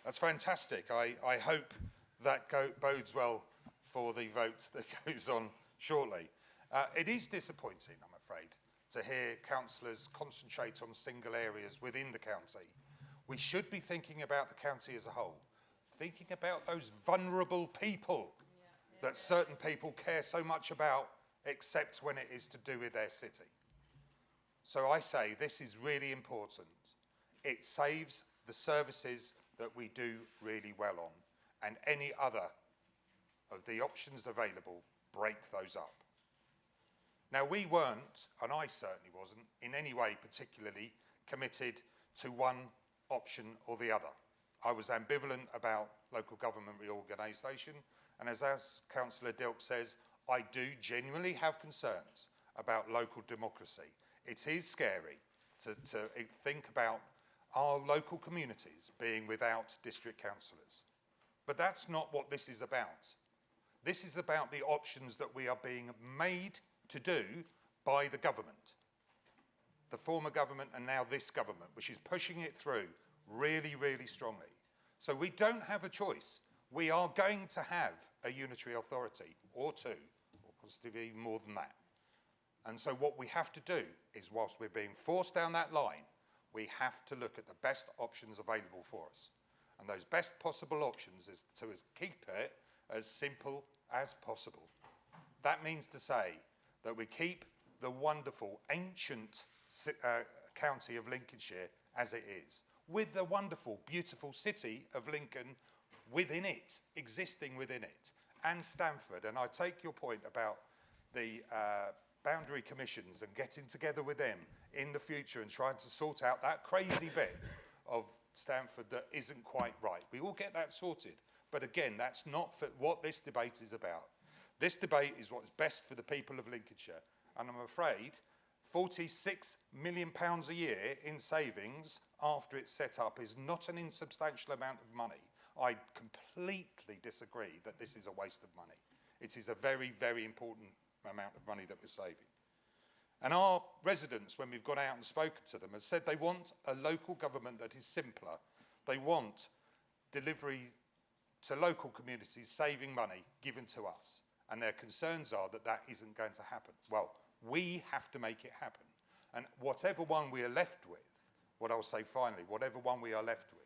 S4: that's fantastic. I hope that bodes well for the vote that goes on shortly. It is disappointing, I'm afraid, to hear councillors concentrate on single areas within the county. We should be thinking about the county as a whole, thinking about those vulnerable people that certain people care so much about, except when it is to do with their city. So I say this is really important. It saves the services that we do really well on, and any other of the options available, break those up. Now, we weren't, and I certainly wasn't, in any way particularly committed to one option or the other. I was ambivalent about local government reorganisation, and as Councillor Dilk says, I do genuinely have concerns about local democracy. It is scary to think about our local communities being without district councillors. But that's not what this is about. This is about the options that we are being made to do by the government. The former government and now this government, which is pushing it through really, really strongly. So we don't have a choice. We are going to have a unitary authority, or two, or possibly even more than that. And so what we have to do is, whilst we're being forced down that line, we have to look at the best options available for us. And those best possible options is to keep it as simple as possible. That means to say that we keep the wonderful ancient county of Lincolnshire as it is, with the wonderful, beautiful city of Lincoln within it, existing within it, and Stamford. And I take your point about the boundary commissions and getting together with them in the future and trying to sort out that crazy bit of Stamford that isn't quite right. We will get that sorted. But again, that's not for what this debate is about. This debate is what's best for the people of Lincolnshire. And I'm afraid £46 million a year in savings after it's set up is not an insubstantial amount of money. I completely disagree that this is a waste of money. It is a very, very important amount of money that we're saving. And our residents, when we've gone out and spoken to them, have said they want a local government that is simpler. They want delivery to local communities, saving money given to us. And their concerns are that that isn't going to happen. Well, we have to make it happen. And whatever one we are left with, what I'll say finally, whatever one we are left with,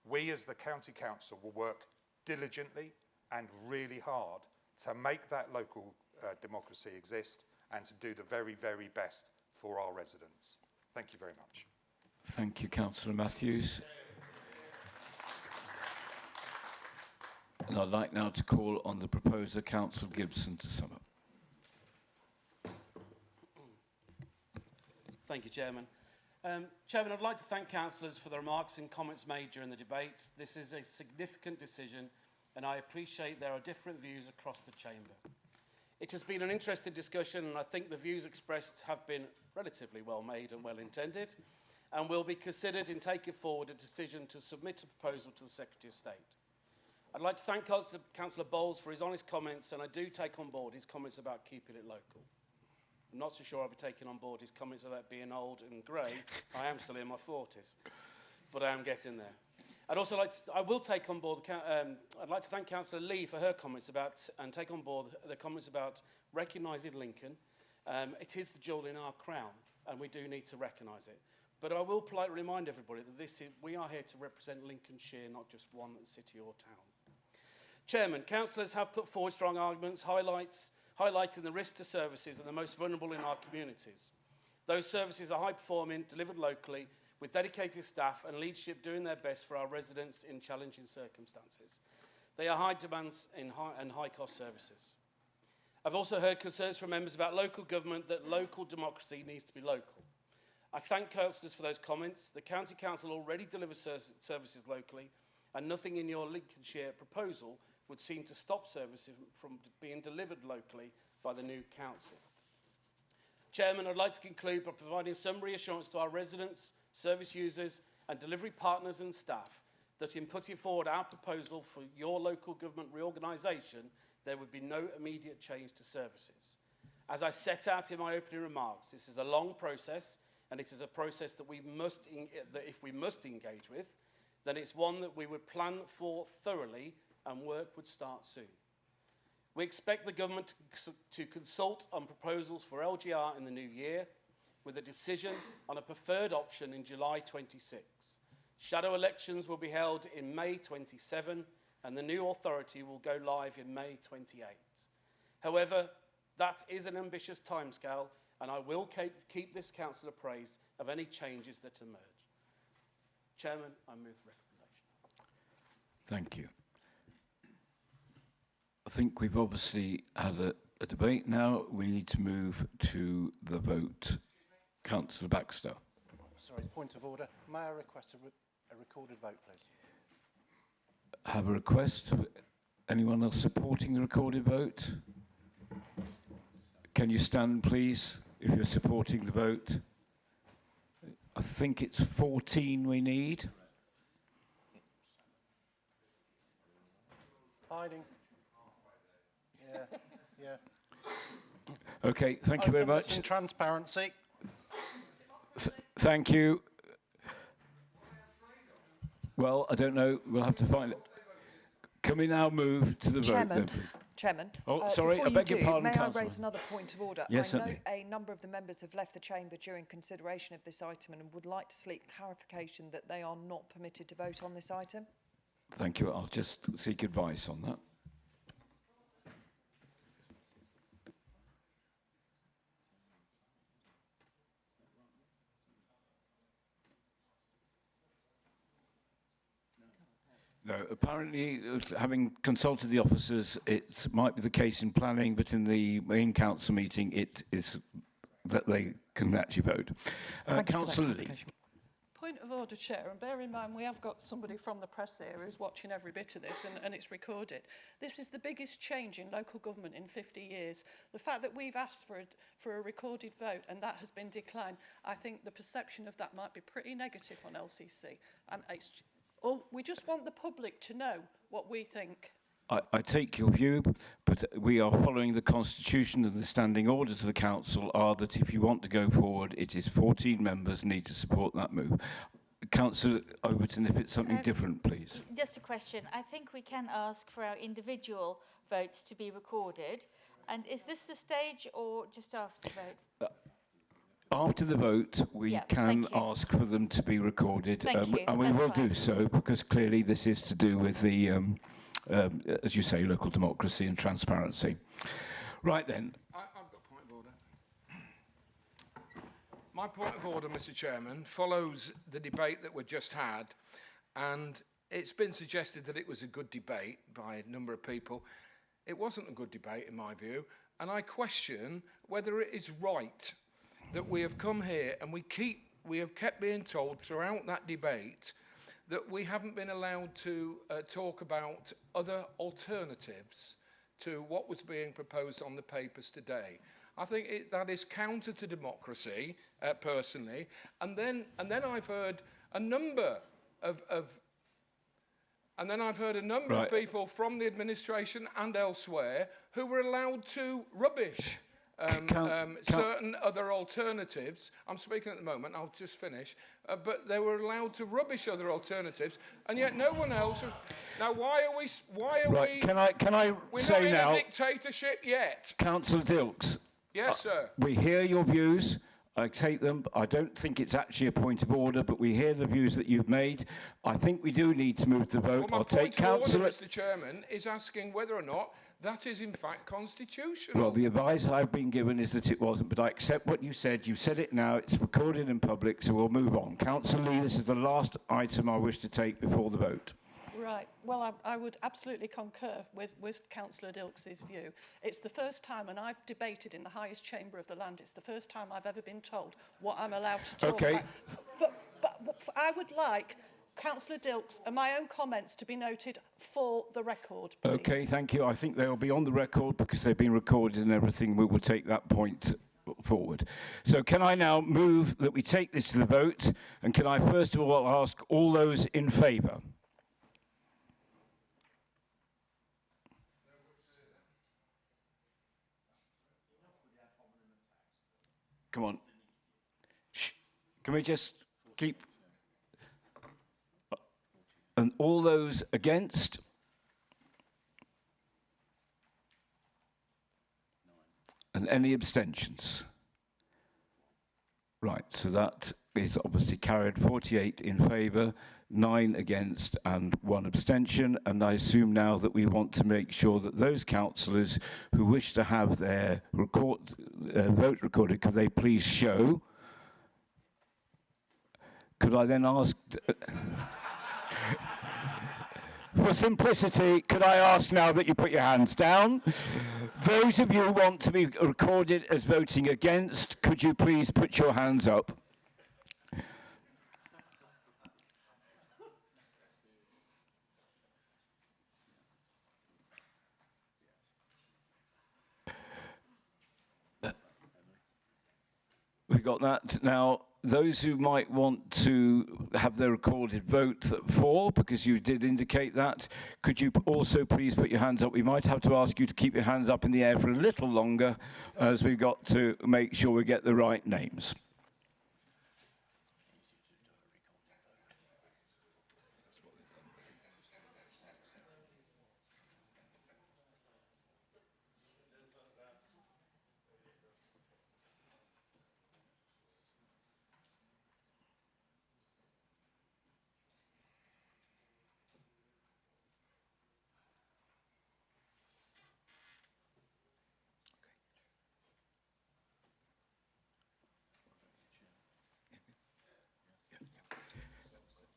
S4: we as the County Council will work diligently and really hard to make that local democracy exist and to do the very, very best for our residents. Thank you very much.
S1: Thank you, Councillor Matthews. And I'd like now to call on the proposer, Councillor Gibson, to sum up.
S3: Thank you, Chairman. Chairman, I'd like to thank councillors for the remarks and comments made during the debate. This is a significant decision, and I appreciate there are different views across the chamber. It has been an interesting discussion, and I think the views expressed have been relatively well made and well intended, and will be considered in taking forward a decision to submit a proposal to the Secretary of State. I'd like to thank Councillor Bowles for his honest comments, and I do take on board his comments about keeping it local. I'm not so sure I'll be taking on board his comments about being old and grey. I am still in my 40s, but I am getting there. I will take on board, I'd like to thank Councillor Lee for her comments about, and take on board the comments about recognising Lincoln. It is the jewel in our crown, and we do need to recognise it. But I will politely remind everybody that we are here to represent Lincolnshire, not just one city or town. Chairman, councillors have put forward strong arguments, highlighting the risk to services and the most vulnerable in our communities. Those services are high-performing, delivered locally, with dedicated staff and leadership doing their best for our residents in challenging circumstances. They are high demands and high-cost services. I've also heard concerns from members about local government, that local democracy needs to be local. I thank councillors for those comments. The County Council already delivers services locally, and nothing in your Lincolnshire proposal would seem to stop services from being delivered locally by the new council. Chairman, I'd like to conclude by providing some reassurance to our residents, service users and delivery partners and staff that in putting forward our proposal for your local government reorganisation, there would be no immediate change to services. As I set out in my opening remarks, this is a long process, and it is a process that if we must engage with, then it's one that we would plan for thoroughly and work would start soon. We expect the government to consult on proposals for LGR in the new year, with a decision on a preferred option in July 26. Shadow elections will be held in May 27, and the new authority will go live in May 28. However, that is an ambitious timescale, and I will keep this council appraised of any changes that emerge. Chairman, I move the recommendation.
S1: Thank you. I think we've obviously had a debate now. We need to move to the vote. Councillor Baxter.
S20: Sorry, point of order. May I request a recorded vote, please?
S1: Have a request. Anyone else supporting the recorded vote? Can you stand, please, if you're supporting the vote? I think it's 14 we need.
S20: Hiding. Yeah.
S1: Okay, thank you very much.
S20: In transparency.
S1: Thank you. Well, I don't know. We'll have to find it. Can we now move to the vote then?
S6: Chairman.
S1: Oh, sorry, I beg your pardon,
S6: May
S1: Councillor.
S6: I raise another point of order?
S1: Yes,
S6: I know
S1: certainly.
S6: a number of the members have left the chamber during consideration of this item and would like to seek clarification that they are not permitted to vote on this item.
S1: Thank you. I'll just seek advice on that. apparently, having consulted the officers, it might be the case in planning, but in the main council meeting, it is that they can actually vote. Councillor Lee.
S17: Point of order, Chair, and bear in mind we have got somebody from the press here who's watching every bit of this and it's recorded. This is the biggest change in local government in 50 years. The fact that we've asked for a recorded vote and that has been declined, I think the perception of that might be pretty negative on LCC. We just want the public to know what we think.
S1: I take your view, but we are following the Constitution, and the standing orders of the Council are that if you want to go forward, it is 14 members need to support that move. Councillor Overton, if it's something different, please.
S7: Just a question. I think we can ask for our individual votes to be recorded. And is this the stage or just after the vote?
S1: After the vote, we can ask for them to be recorded, and we will do so because clearly this is to do with the as you say, local democracy and transparency. Right then.
S9: I've got a point of order. My point of order, Mr. Chairman, follows the debate that we've just had, and it's been suggested that it was a good debate by a number of people. It wasn't a good debate, in my view, and I question whether it is right that we have come here and we have kept being told throughout that debate that we haven't been allowed to talk about other alternatives to what was being proposed on the papers today. I think that is counter to democracy, personally. And then I've heard a number of people from the administration and elsewhere who were allowed to rubbish certain other alternatives. I'm speaking at the moment, I'll just finish. But they were allowed to rubbish other alternatives, and yet no one else. Now, why are we?
S1: Can I
S9: we're
S1: say
S9: not in
S1: now,
S9: a dictatorship yet.
S1: Councillor Dilks?
S9: Yes, sir.
S1: We hear your views. I take them. I don't think it's actually a point of order, but we hear the views that you've made. I think we do need to move the vote.
S9: Well,
S1: I'll take Councillor.
S9: Mr. Chairman, is asking whether or not that is in fact constitutional.
S1: Well, the advice I've been given is that it wasn't, but I accept what you said. You've said it now. It's recorded in public, so we'll move on. Councillor Lee, this is the last item I wish to take before the vote.
S17: Right. Well, I would absolutely concur with Councillor Dilks's view. It's the first time, and I've debated in the highest chamber of the land, it's the first time I've ever been told what I'm allowed to talk about. But I would like Councillor Dilks and my own comments to be noted for the record, please.
S1: Okay, thank you. I think they'll be on the record because they've been recorded and everything. We will take that point forward. So can I now move that we take this to the vote? And can I first of all ask all those in favour? Come on. Shh. Can we just keep... And all those against? And any abstentions? Right, so that is obviously carried. 48 in favour, 9 against and 1 abstention. And I assume now that we want to make sure that those councillors who wish to have their vote recorded, could they please show? Could I then ask... For simplicity, could I ask now that you put your hands down? Those of you who want to be recorded as voting against, could you please put your hands up? We got that. Now, those who might want to have their recorded vote for, because you did indicate that, could you also please put your hands up? We might have to ask you to keep your hands up in the air for a little longer, as we've got to make sure we get the right names.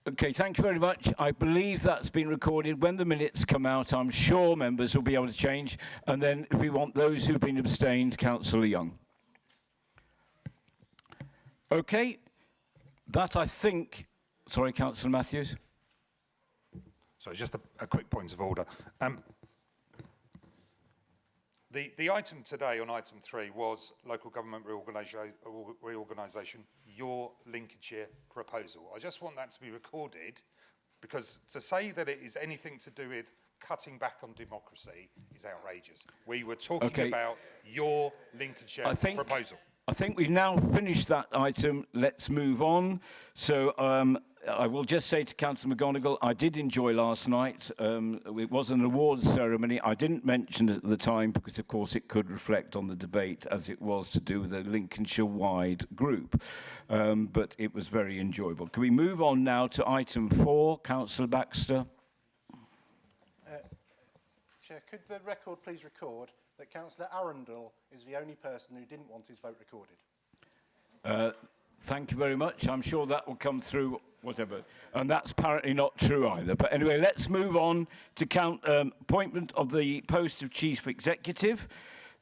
S1: Okay, thank you very much. I believe that's been recorded. When the minutes come out, I'm sure members will be able to change. And then if we want those who've been abstained, Councillor Young. Okay, that I think... Sorry, Councillor Matthews.
S4: So just a quick point of order. The item today on item 3 was local government reorganisation, your Lincolnshire proposal. I just want that to be recorded, because to say that it is anything to do with cutting back on democracy is outrageous. We were talking about your Lincolnshire proposal.
S1: I think we've now finished that item. Let's move on. So I will just say to Councillor McGonigal, I did enjoy last night. It was an awards ceremony. I didn't mention it at the time because, of course, it could reflect on the debate as it was to do with a Lincolnshire-wide group. But it was very enjoyable. Can we move on now to item 4, Councillor Baxter?
S20: Chair, could the record please record that Councillor Arundel is the only person who didn't want his vote recorded?
S1: Thank you very much. I'm sure that will come through, whatever. And that's apparently not true either. But anyway, let's move on to appointment of the post of Chief Executive.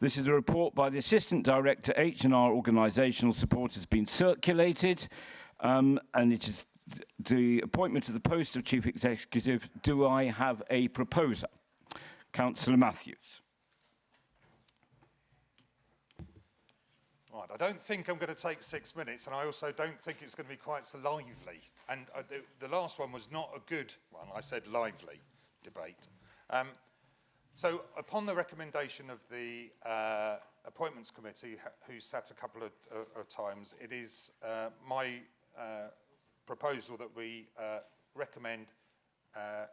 S1: This is a report by the Assistant Director, H&R Organisational Support has been circulated. And it is the appointment of the post of Chief Executive. Do I have a proposer? Councillor Matthews.
S4: Right, I don't think I'm going to take 6 minutes, and I also don't think it's going to be quite so lively. And the last one was not a good one. I said lively debate. So upon the recommendation of the Appointments Committee, who sat a couple of times, it is my proposal that we recommend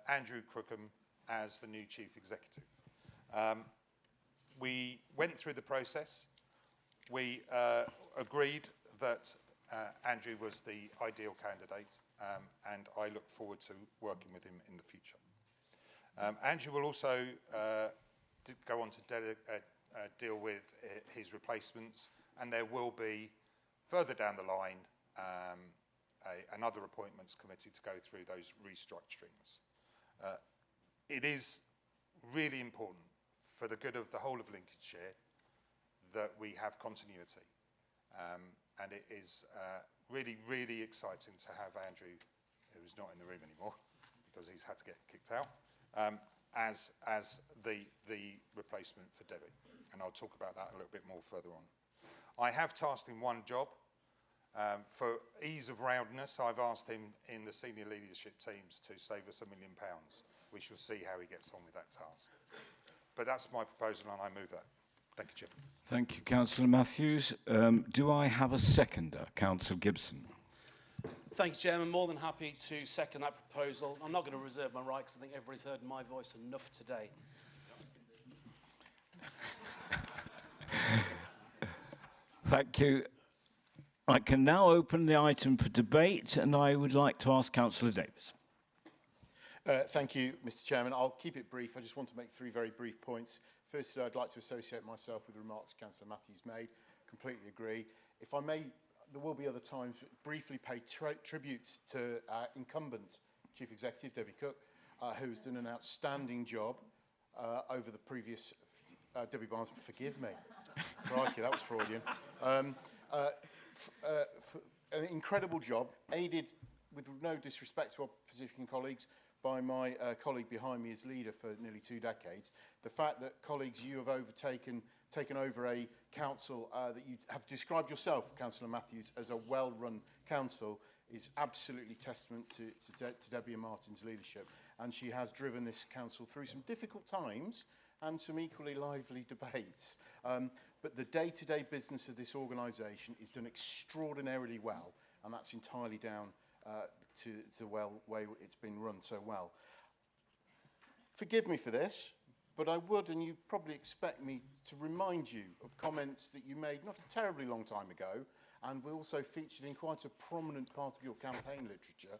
S4: Andrew Crookham as the new Chief Executive. We went through the process. We agreed that Andrew was the ideal candidate, and I look forward to working with him in the future. Andrew will also go on to deal with his replacements, and there will be, further down the line, another appointments committee to go through those restructurings. It is really important for the good of the whole of Lincolnshire that we have continuity. And it is really, really exciting to have Andrew, who's not in the room anymore because he's had to get kicked out, as the replacement for Debbie. And I'll talk about that a little bit more further on. I have tasked him one job. For ease of roundness, I've asked him in the senior leadership teams to save us £1 million. We shall see how he gets on with that task. But that's my proposal, and I move that. Thank you, Chair.
S1: Thank you, Councillor Matthews. Do I have a seconder? Councillor Gibson.
S3: Thank you, Chairman. More than happy to second that proposal. I'm not going to reserve my right because I think everybody's heard my voice enough today.
S1: Thank you. I can now open the item for debate, and I would like to ask Councillor Davis.
S5: Thank you, Mr. Chairman. I'll keep it brief. I just want to make 3 very brief points. Firstly, I'd like to associate myself with the remarks Councillor Matthews made. Completely agree. If I may, there will be other times, briefly pay tribute to incumbent Chief Executive, Debbie Cook, who's done an outstanding job over the previous... Debbie Barnes, forgive me. Crikey, that was Freudian. An incredible job, aided, with no disrespect to opposition colleagues, by my colleague behind me as leader for nearly 2 decades. The fact that, colleagues, you have taken over a council that you have described yourself, Councillor Matthews, as a well-run council is absolutely testament to Debbie and Martin's leadership. And she has driven this council through some difficult times and some equally lively debates. But the day-to-day business of this organisation is done extraordinarily well, and that's entirely down to the way it's been run so well. Forgive me for this, but I would, and you probably expect me to remind you of comments that you made not a terribly long time ago, and were also featured in quite a prominent part of your campaign literature,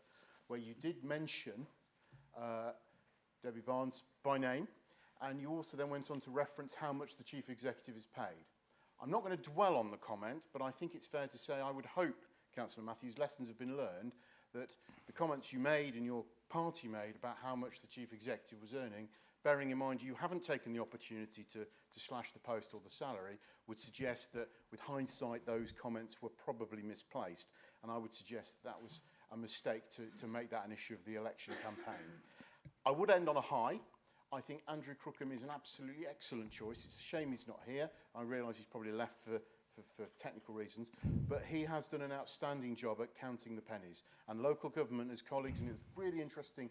S5: where you did mention Debbie Barnes by name, and you also then went on to reference how much the Chief Executive is paid. I'm not going to dwell on the comment, but I think it's fair to say I would hope, Councillor Matthews, lessons have been learned that the comments you made and your party made about how much the Chief Executive was earning, bearing in mind you haven't taken the opportunity to slash the post or the salary, would suggest that with hindsight those comments were probably misplaced, and I would suggest that was a mistake to make that an issue of the election campaign. I would end on a high. I think Andrew Crookham is an absolutely excellent choice. It's a shame he's not here. I realise he's probably left for technical reasons, but he has done an outstanding job at counting the pennies. And local government, as colleagues, and it was really interesting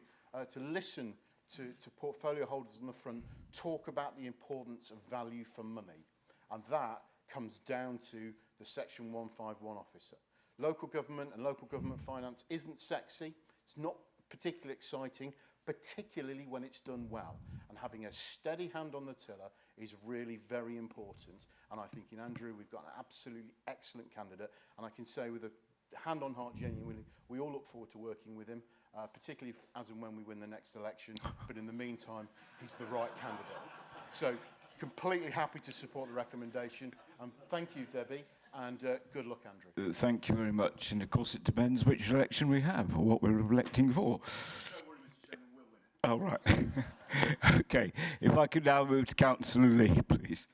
S5: to listen to portfolio holders on the front talk about the importance of value for money. And that comes down to the Section 151 officer. Local government and local government finance isn't sexy. It's not particularly exciting, particularly when it's done well. And having a steady hand on the tiller is really very important. And I think in Andrew, we've got an absolutely excellent candidate. And I can say with a hand on heart, genuinely, we all look forward to working with him, particularly as and when we win the next election. But in the meantime, he's the right candidate. So completely happy to support the recommendation. And thank you, Debbie. And good luck, Andrew.
S1: Thank you very much. And of course, it depends which election we have or what we're electing for.
S5: Don't worry, Mr. Chairman, we'll win it.
S1: Oh, right. Okay. If I could now move to Councillor Lee, please.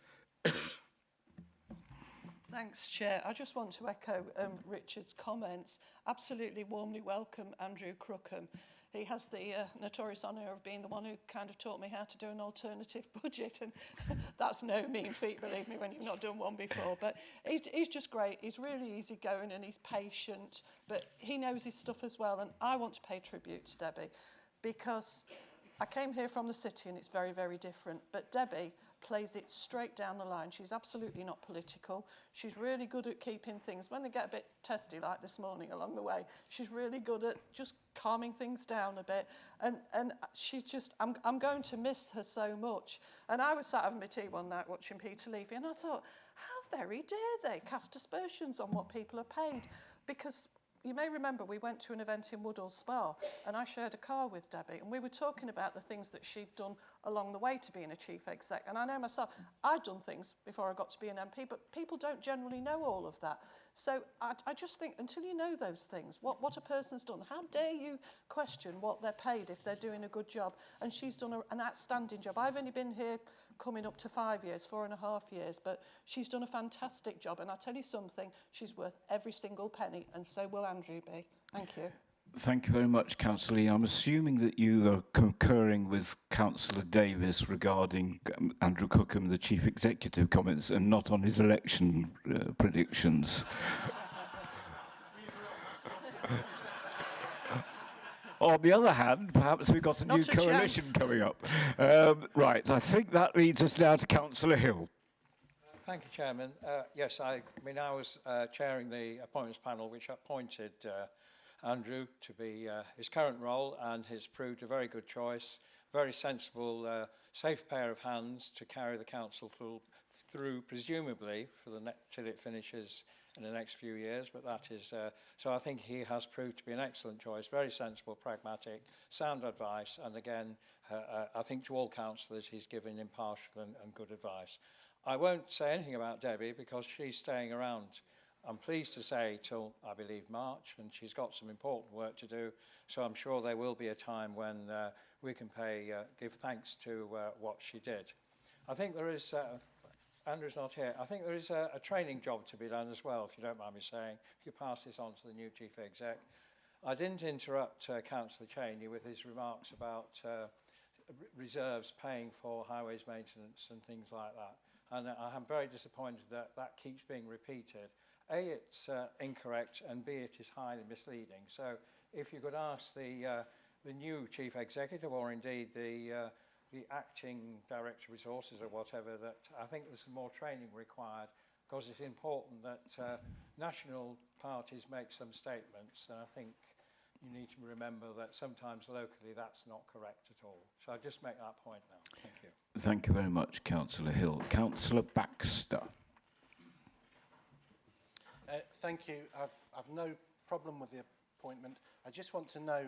S17: Thanks, Chair. I just want to echo Richard's comments. Absolutely warmly welcome Andrew Crookham. He has the notorious honour of being the one who kind of taught me how to do an alternative budget, and that's no mean feat, believe me, when you've not done one before. But he's just great. He's really easygoing and he's patient, but he knows his stuff as well. And I want to pay tribute to Debbie because I came here from the city and it's very, very different. But Debbie plays it straight down the line. She's absolutely not political. She's really good at keeping things, when they get a bit testy like this morning along the way, she's really good at just calming things down a bit. And she's just, I'm going to miss her so much. And I was sat having my tea one night watching Peter Levy and I thought, how very dare they cast aspersions on what people are paid? Because you may remember we went to an event in Woodall Spa and I shared a car with Debbie and we were talking about the things that she'd done along the way to being a chief exec. And I know myself, I'd done things before I got to be an MP, but people don't generally know all of that. So I just think until you know those things, what a person's done, how dare you question what they're paid if they're doing a good job? And she's done an outstanding job. I've only been here coming up to 5 years, 4.5 years, but she's done a fantastic job. And I tell you something, she's worth every single penny, and so will Andrew be. Thank you.
S1: Thank you very much, Councillor Lee. I'm assuming that you are concurring with Councillor Davis regarding Andrew Crookham, the Chief Executive comments, and not on his election predictions. On the other hand, perhaps we've got a new coalition coming up. Right, I think that leads us now to Councillor Hill.
S13: Thank you, Chairman. Yes, I was chairing the appointments panel, which appointed Andrew to be his current role, and has proved a very good choice, very sensible, safe pair of hands to carry the council through presumably, for the till it finishes in the next few years, but that is, so I think he has proved to be an excellent choice, very sensible, pragmatic, sound advice, and again, I think to all councillors he's given impartial and good advice. I won't say anything about Debbie because she's staying around, I'm pleased to say, till I believe March, and she's got some important work to do, so I'm sure there will be a time when we can give thanks to what she did. I think there is, Andrew's not here, I think there is a training job to be done as well, if you don't mind me saying. If you pass this on to the new Chief Exec. I didn't interrupt Councillor Cheney with his remarks about reserves paying for highways maintenance and things like that. And I'm very disappointed that that keeps being repeated. A, it's incorrect, and B, it is highly misleading. So if you could ask the new Chief Executive, or indeed the acting Director of Resources or whatever, that I think there's some more training required, because it's important that national parties make some statements, and I think you need to remember that sometimes locally that's not correct at all. So I'll just make that point now. Thank you.
S1: Thank you very much, Councillor Hill. Councillor Baxter.
S20: Thank you. I've no problem with the appointment. I just want to know,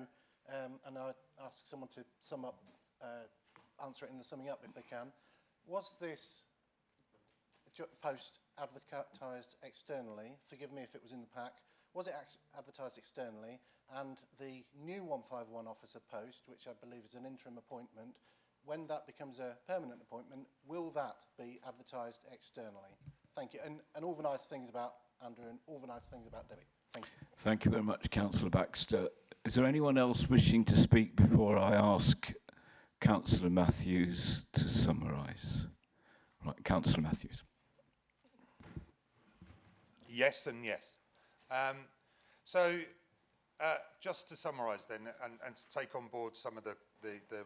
S20: and I'll ask someone to sum up, answer it in the summing up if they can. Was this post advertised externally? Forgive me if it was in the pack. was it advertised externally? And the new 151 officer post, which I believe is an interim appointment, when that becomes a permanent appointment, will that be advertised externally? Thank you. And all the nice things about Andrew and all the nice things about Debbie. Thank you.
S1: Thank you very much, Councillor Baxter. Is there anyone else wishing to speak before I ask Councillor Matthews to summarise? Right, Councillor Matthews.
S4: Yes and yes. Just to summarise then, and to take on board some of the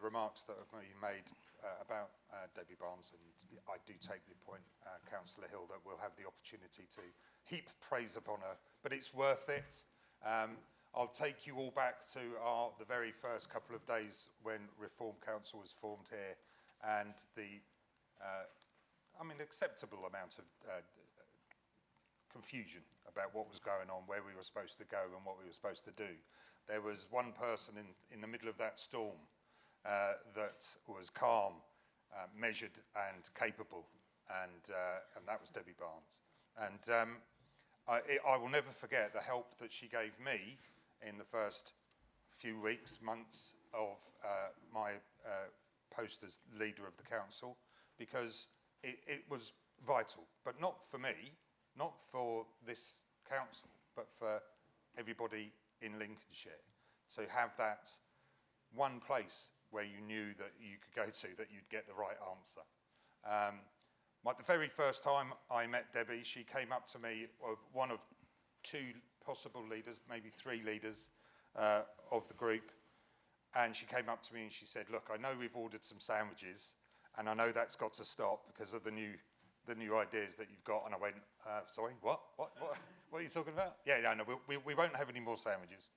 S4: remarks that have been made about Debbie Barnes, and I do take the point, Councillor Hill, that we'll have the opportunity to heap praise upon her, but it's worth it. I'll take you all back to the very first couple of days when Reform Council was formed here, and the acceptable amount of confusion about what was going on, where we were supposed to go and what we were supposed to do. There was one person in the middle of that storm that was calm, measured and capable, and that was Debbie Barnes. And I will never forget the help that she gave me in the first few weeks, months of my post as leader of the council, because it was vital, but not for me, not for this council, but for everybody in Lincolnshire, to have that one place where you knew that you could go to, that you'd get the right answer. The very first time I met Debbie, she came up to me, one of two possible leaders, maybe three leaders of the group, and she came up to me and she said, "Look, I know we've ordered some sandwiches, and I know that's got to stop because of the new ideas that you've got." And I went, "Sorry, what are you talking about?" Yeah, no, we won't have any more sandwiches.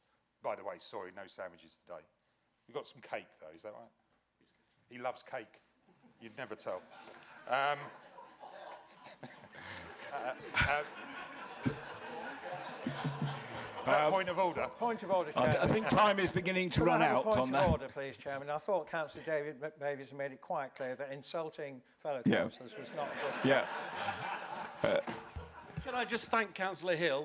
S4: By the way, sorry, no sandwiches today. We've got some cake though, is that right? He loves cake. You'd never tell. Is that a point of order?
S13: Point of order, Chairman.
S1: I think time is beginning to run out on that.
S13: Point of order, please, Chairman. I thought Councillor David Davies made it quite clear that insulting fellow councillors was not good.
S1: Yeah.
S3: Can I just thank Councillor Hill?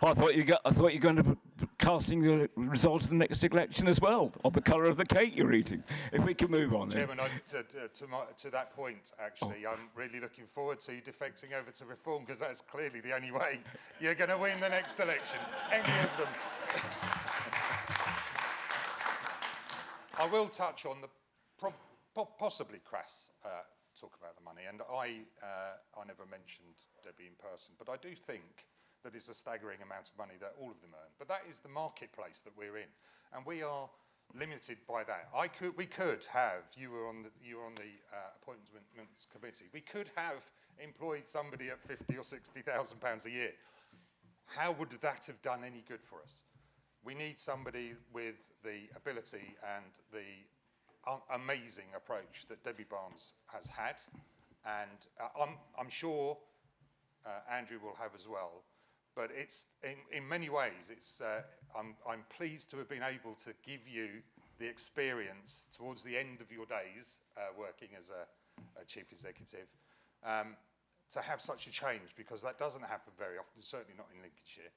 S1: I thought you were going to be casting the results of the next election as well, on the colour of the cake you're eating. If we can move on.
S4: Chairman, to that point, actually, I'm really looking forward to you defecting over to Reform, because that's clearly the only way you're going to win the next election. Any of them. I will touch on the possibly crass talk about the money, and I never mentioned Debbie in person, but I do think that is a staggering amount of money that all of them earn. But that is the marketplace that we're in, and we are limited by that. We could have, you were on the appointments committee, we could have employed somebody at £50,000 or £60,000 a year. How would that have done any good for us? We need somebody with the ability and the amazing approach that Debbie Barnes has had, and I'm sure Andrew will have as well. But it's in many ways, I'm pleased to have been able to give you the experience towards the end of your days working as a chief executive, to have such a change, because that doesn't happen very often, certainly not in Lincolnshire.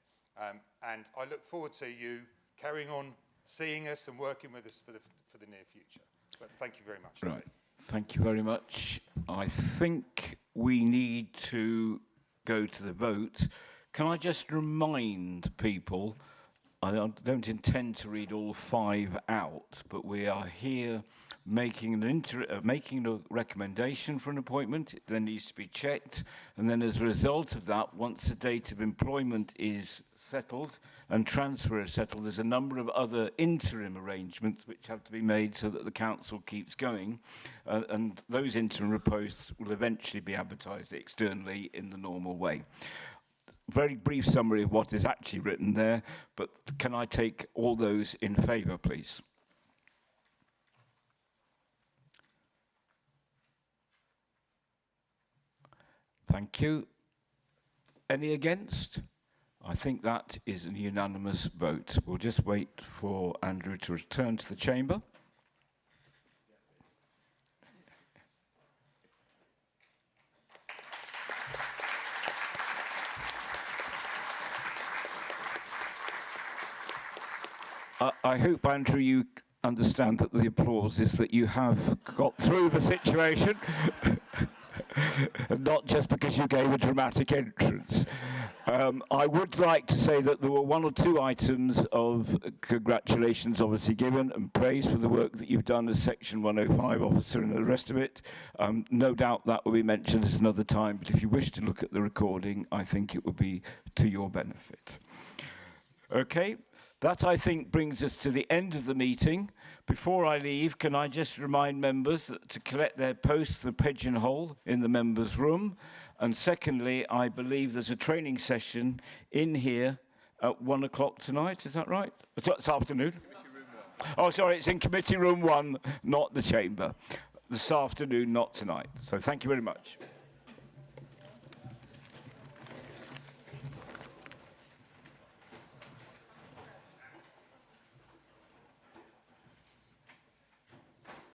S4: And I look forward to you carrying on seeing us and working with us for the near future. But thank you very much.
S1: Right, thank you very much. I think we need to go to the vote. Can I just remind people, I don't intend to read all 5 out, but we are here making a recommendation for an appointment. It then needs to be checked, and then as a result of that, once the date of employment is settled and transfer is settled, there's a number of other interim arrangements which have to be made so that the council keeps going, and those interim posts will eventually be advertised externally in the normal way. Very brief summary of what is actually written there, but can I take all those in favour, please? Thank you. Any against? I think that is a unanimous vote. We'll just wait for Andrew to return to the chamber. I hope, Andrew, you understand that the applause is that you have got through the situation, and not just because you gave a dramatic entrance. I would like to say that there were 1 or 2 items of congratulations obviously given and praise for the work that you've done as Section 105 officer and the rest of it. No doubt that will be mentioned at another time, but if you wish to look at the recording, I think it will be to your benefit. Okay, that I think brings us to the end of the meeting. Before I leave, can I just remind members that to collect their posts, the pigeonhole in the members' room. And secondly, I believe there's a training session in here at 1 o'clock tonight. Is that right? It's afternoon. Oh, sorry, it's in Committee Room 1, not the chamber. This afternoon, not tonight. So thank you very much.